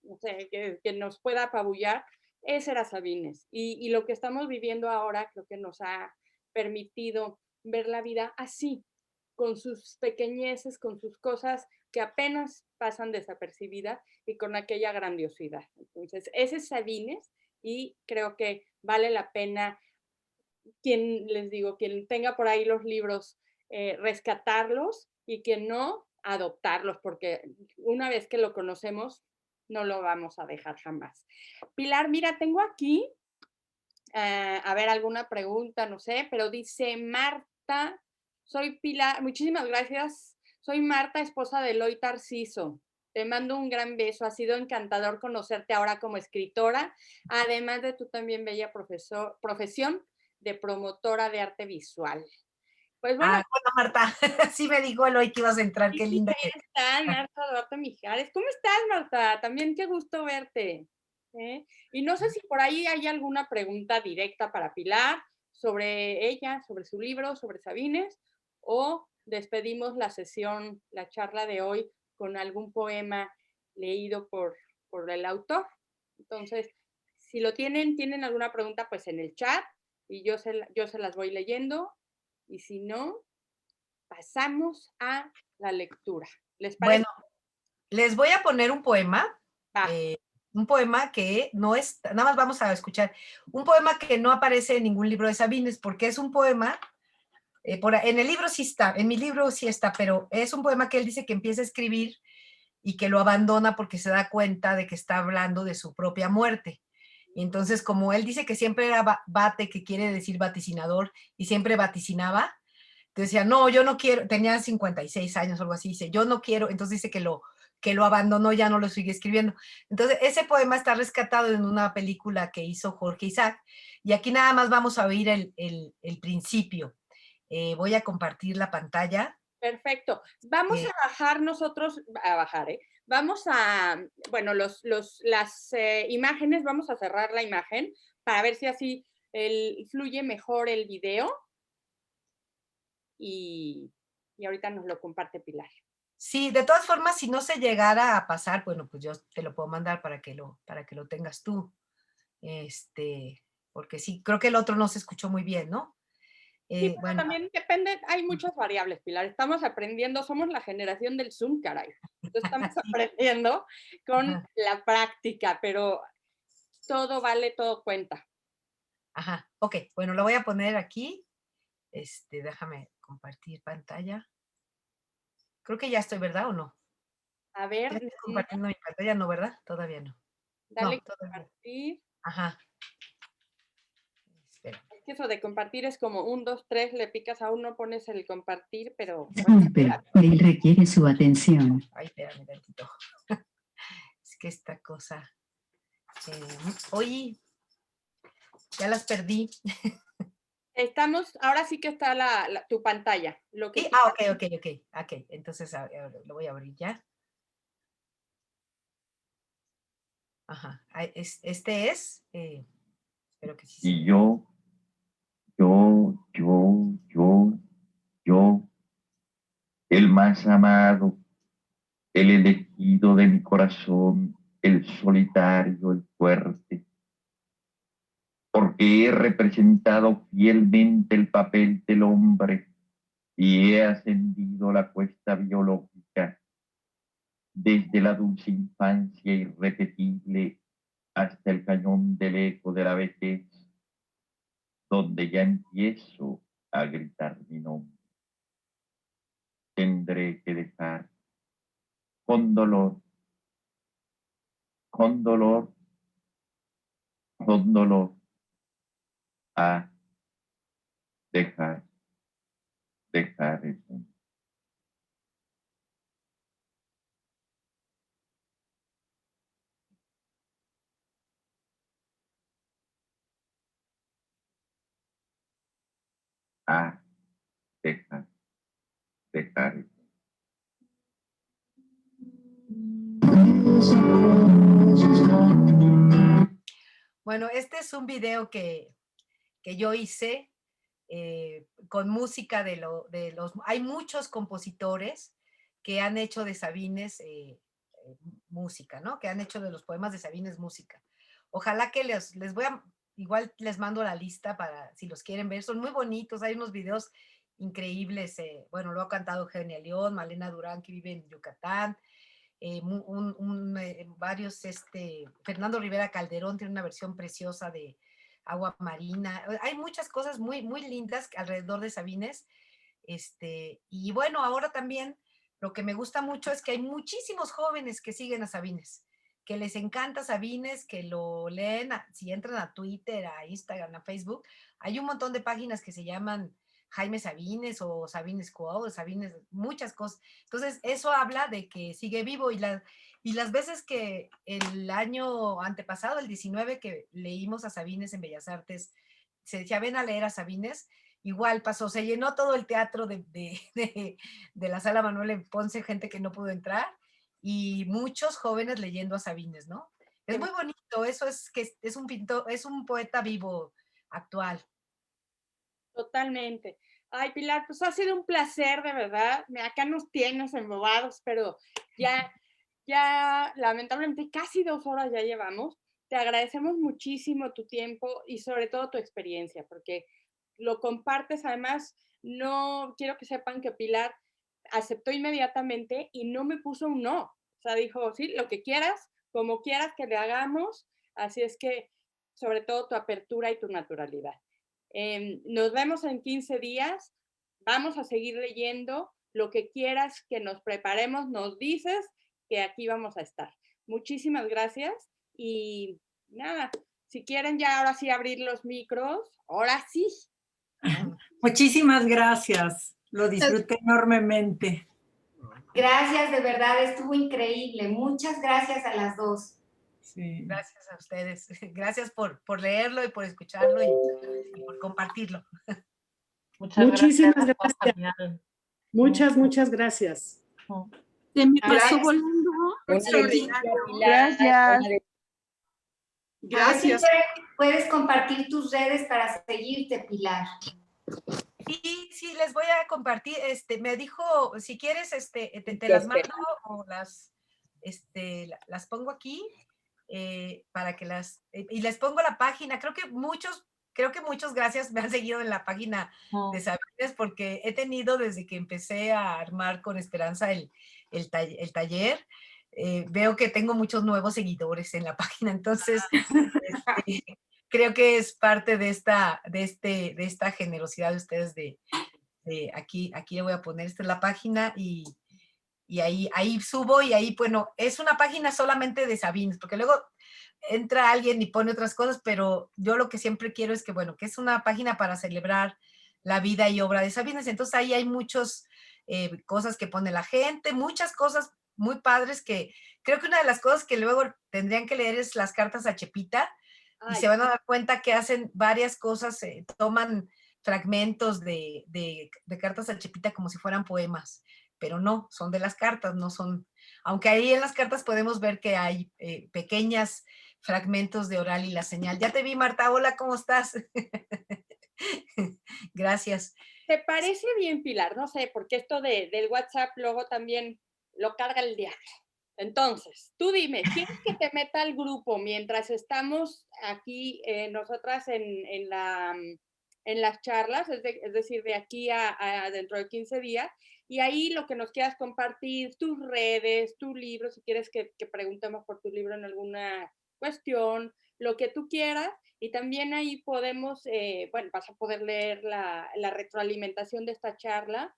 No sé, que nos pueda apabullar, ese era Sabines. Y lo que estamos viviendo ahora creo que nos ha permitido ver la vida así, con sus pequeñeces, con sus cosas que apenas pasan desapercibidas y con aquella grandiosidad. Entonces, ese es Sabines y creo que vale la pena quien tenga por ahí los libros, rescatarlos, y quien no, adoptarlos, porque una vez que lo conocemos, no lo vamos a dejar jamás. Pilar, mira, tengo aquí, a ver, alguna pregunta, no sé, pero dice Marta, soy Pilar, muchísimas gracias, soy Marta, esposa de Eloy Tarciso. Te mando un gran beso, ha sido encantador conocerte ahora como escritora, además de tu también bella profesión de promotora de arte visual. Pues bueno, Hola Marta, sí me dijo Eloy que ibas a entrar, qué linda ahí está Marta Duarte Mijares. ¿Cómo estás, Marta? También qué gusto verte. Y no sé si por ahí hay alguna pregunta directa para Pilar sobre ella, sobre su libro, sobre Sabines, o despedimos la sesión, la charla de hoy con algún poema leído por el autor. Entonces, si tienen alguna pregunta, pues en el chat y yo se las voy leyendo, y si no, pasamos a la lectura. ¿Les parece? Bueno, les voy a poner Va. un poema que no es, nada más vamos a escuchar, un poema que no aparece en ningún libro de Sabines, porque es un poema, en el libro sí está, en mi libro sí está, pero es un poema que él dice que empieza a escribir y que lo abandona porque se da cuenta de que está hablando de su propia muerte. Y entonces, como él dice que siempre era bate, que quiere decir vaticinador, y siempre vaticinaba, decía, no, yo no quiero, tenía 56 años o algo así, dice, yo no quiero, entonces dice que lo abandonó, ya no lo sigue escribiendo. Entonces, ese poema está rescatado en una película que hizo Jorge Isaac, y aquí nada más vamos a oír el principio. Voy a compartir la pantalla. Perfecto. Vamos a bajar nosotros, Vamos a, bueno, las imágenes, vamos a cerrar la imagen para ver si así fluye mejor el video. Y ahorita nos lo comparte Pilar. Sí, de todas formas, si no se llegara a pasar, bueno, pues yo te lo puedo mandar para que lo tengas tú. Porque sí, creo que el otro no se escuchó muy bien, ¿no? Sí, pero Bueno, también depende, hay muchas variables, Pilar. Estamos aprendiendo, somos la generación del Zoom, caray. Entonces estamos sí, aprendiendo con ajá, la práctica, pero todo vale, todo cuenta. ajá, ok, bueno, lo voy a poner aquí. Déjame compartir pantalla. Creo que ya estoy, ¿verdad o no? A Ya ver, estoy compartiendo mi pantalla, ¿no, verdad? Todavía no. dale No, todavía no. compartir. Ajá. Espera. Es que eso de compartir es como 1, 2, 3, le picas a uno, pones el compartir, pero... Disculpe, mail requiere su atención. Ay, espérame tantito. Es que esta cosa... oye, ya las perdí. Estamos, ahora sí que está tu pantalla. Lo que Sí, ok. Entonces lo voy a abrir ya. Ajá. Este es... espero que sí. Y yo, el más amado, el elegido de mi corazón, el solitario, el fuerte, porque he representado fielmente el papel del hombre y he ascendido la cuesta biológica desde la dulce infancia irrepetible hasta el cañón del eco de la vejez, donde ya empiezo a gritar mi nombre. Tendré que dejar con dolor, con dolor, con dolor, a dejar eso. A dejar eso. Bueno, este es un video que yo hice con música de los... Hay muchos compositores que han hecho de Sabines música, ¿no? Que han hecho de los poemas de Sabines música. Ojalá que les voy a... Igual les mando la lista para si los quieren ver. Son muy bonitos, hay unos videos increíbles. Bueno, lo ha cantado Eugenia León, Malena Durán, que vive en Yucatán. Varios, Fernando Rivera Calderón tiene una versión preciosa de Agua Marina. Hay muchas cosas muy, muy lindas alrededor de Sabines. Y bueno, ahora también lo que me gusta mucho es que hay muchísimos jóvenes que siguen a Sabines, que les encanta Sabines, que lo leen, si entran a Twitter, a Instagram, a Facebook, hay un montón de páginas que se llaman Jaime Sabines o Sabines Quo, Sabines, muchas cosas. Entonces, eso habla de que sigue vivo y las veces que el año antepasado, el 19, que leímos a Sabines en Bellas Artes, se decía, ven a leer a Sabines, igual pasó, se llenó todo el teatro de la Sala Manuel Ponce, gente que no pudo entrar, y muchos jóvenes leyendo a Sabines, ¿no? Es muy bonito, eso es que es un pintor, es un poeta vivo, actual. Totalmente. Ay, Pilar, pues ha sido un placer, de verdad. Acá nos tienes embobados, pero ya lamentablemente casi 2 horas ya llevamos. Te agradecemos muchísimo tu tiempo y sobre todo tu experiencia, porque lo compartes. Además, no quiero que sepan que Pilar aceptó inmediatamente y no me puso un no. O sea, dijo, sí, lo que quieras, como quieras que le hagamos. Así es que, sobre todo, tu apertura y tu naturalidad. Nos vemos en 15 días. Vamos a seguir leyendo. Lo que quieras que nos preparemos, nos dices que aquí vamos a estar. Muchísimas gracias y nada, si quieren ya ahora sí abrir los micros, ahora sí. Muchísimas gracias, lo disfruté enormemente. Gracias, de verdad, estuvo increíble. Muchas gracias a las dos. Sí. Gracias a ustedes. Gracias por leerlo y por escucharlo y por compartirlo. Muchísimas gracias. Muchísimas gracias. Muchas gracias. Se me pasó Gracias. volando. Gracias. Gracias. Puedes compartir tus redes para seguirte, Pilar. Y sí, les voy a compartir, me dijo, si quieres, te las mando o las pongo aquí para que y les pongo la página. Creo que muchos, gracias, me han seguido en la página de Sabines porque he tenido desde que empecé a armar con Esperanza el taller, veo que tengo muchos nuevos seguidores en la página, entonces creo que es parte de esta generosidad de ustedes aquí le voy a poner, esta es la página y ahí subo y ahí, bueno, es una página solamente de Sabines, porque luego entra alguien y pone otras cosas, pero yo lo que siempre quiero es que, bueno, que es una página para celebrar la vida y obra de Sabines, entonces ahí hay muchas cosas que pone la gente, muchas cosas muy padres que creo que una de las cosas que luego tendrían que leer es las cartas a Chepita, y se van a dar cuenta que hacen varias cosas, toman fragmentos de cartas a Chepita como si fueran poemas, pero no, son de las cartas, no son, aunque ahí en las cartas podemos ver que hay pequeñas fragmentos de Oral y la Señal. Ya te vi, Marta, hola, ¿cómo estás? Gracias. ¿Te parece bien, Pilar? No sé, porque esto del WhatsApp luego también lo carga el diablo. Entonces, tú dime, ¿quieres que te meta al grupo mientras estamos aquí nosotras en las charlas? Es decir, de aquí a dentro de 15 días. Y ahí lo que nos quieras compartir, tus redes, tu libro, si quieres que preguntemos por tu libro en alguna cuestión, lo que tú quieras. Y también ahí podemos, bueno, vas a poder leer la retroalimentación de esta charla.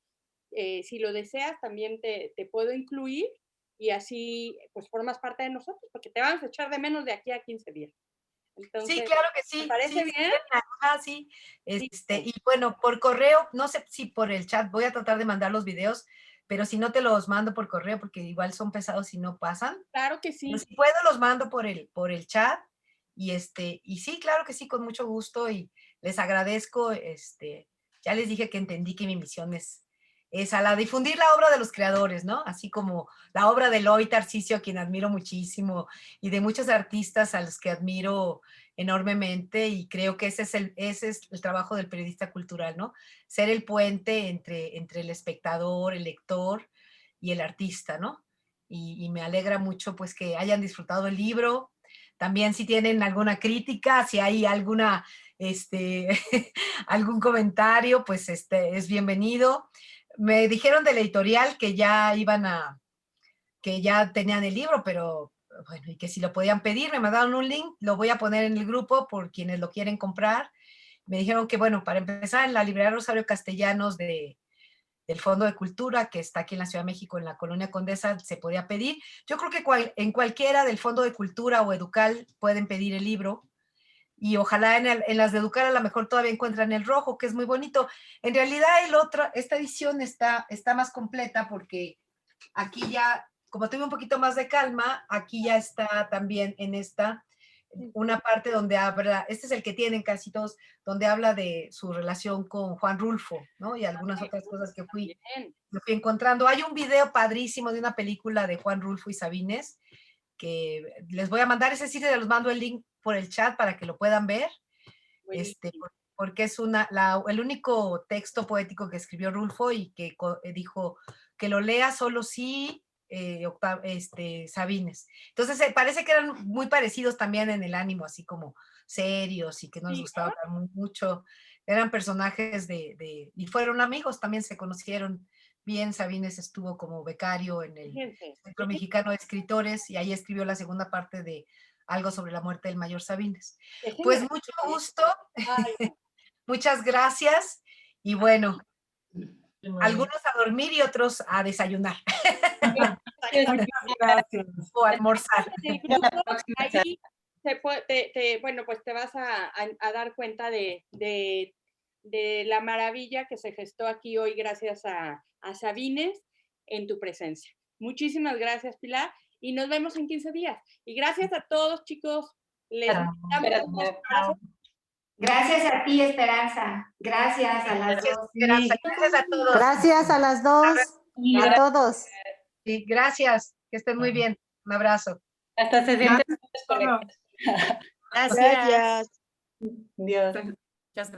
Si lo deseas, también te puedo incluir y así pues formas parte de nosotros, porque te vamos a echar de menos de aquí a 15 días. Entonces, sí, claro que sí. ¿te parece bien? Sí. Y bueno, por correo, no sé si por el chat, voy a tratar de mandar los videos, pero si no te los mando por correo, porque igual son pesados y no pasan. Claro que sí. Pero si puedo, los mando por el chat. Y sí, claro que sí, con mucho gusto. Y les agradezco, ya les dije que entendí que mi misión es a la difundir la obra de los creadores, ¿no? Así como la obra de Eloy Tarcisio, a quien admiro muchísimo, y de muchos artistas a los que admiro enormemente, y creo que ese es el trabajo del periodista cultural, ¿no? Ser el puente entre el espectador, el lector y el artista, ¿no? Y me alegra mucho pues que hayan disfrutado el libro. También si tienen alguna crítica, si hay alguna, algún comentario, pues es bienvenido. Me dijeron de la editorial que ya que ya tenían el libro, pero bueno, y que si lo podían pedir, me mandaron un link, lo voy a poner en el grupo por quienes lo quieren comprar. Me dijeron que, bueno, para empezar, en la librería Rosario Castellanos del Fondo de Cultura, que está aquí en la Ciudad de México, en la Colonia Condesa, se podía pedir. Yo creo que en cualquiera del Fondo de Cultura o Educal pueden pedir el libro, y ojalá en las de Educar a lo mejor todavía encuentran el rojo, que es muy bonito. En realidad esta edición está más completa porque aquí ya, como tuve un poquito más de calma, aquí ya está también en esta una parte donde habla, este es el que tienen casi todos, donde habla de su relación con Juan Rulfo, ¿no? Y algunas otras cosas que fui encontrando. Hay un video padrísimo de una película de Juan Rulfo y Sabines, que les voy a mandar, ese sí se los mando el link por el chat para que lo puedan ver, porque es el único texto poético que escribió Rulfo y que dijo que lo lea solo si Sabines. Entonces parece que eran muy parecidos también en el ánimo, así como serios y que no les gustaba hablar mucho. Eran personajes y fueron amigos, también se conocieron bien. Sabines estuvo como becario en el Centro Mexicano de Escritores y ahí escribió la segunda parte de Algo sobre la muerte del mayor Sabines. Pues mucho gusto. Muchas gracias. Y bueno, algunos a dormir y otros a desayunar. Gracias. O a almorzar. Ahí bueno, pues te vas a dar cuenta de la maravilla que se gestó aquí hoy gracias a Sabines en tu presencia. Muchísimas gracias, Pilar, y nos vemos en 15 días. Y gracias a todos, chicos. Les damos un abrazo. Gracias a ti, Esperanza. Gracias a las Gracias, dos. Esperanza. Gracias a todos. Gracias a las dos, a todos. Sí, gracias. Que estén muy bien. Un abrazo. Hasta se siente Gracias. desconectado. Gracias. Dios. Muchas gracias.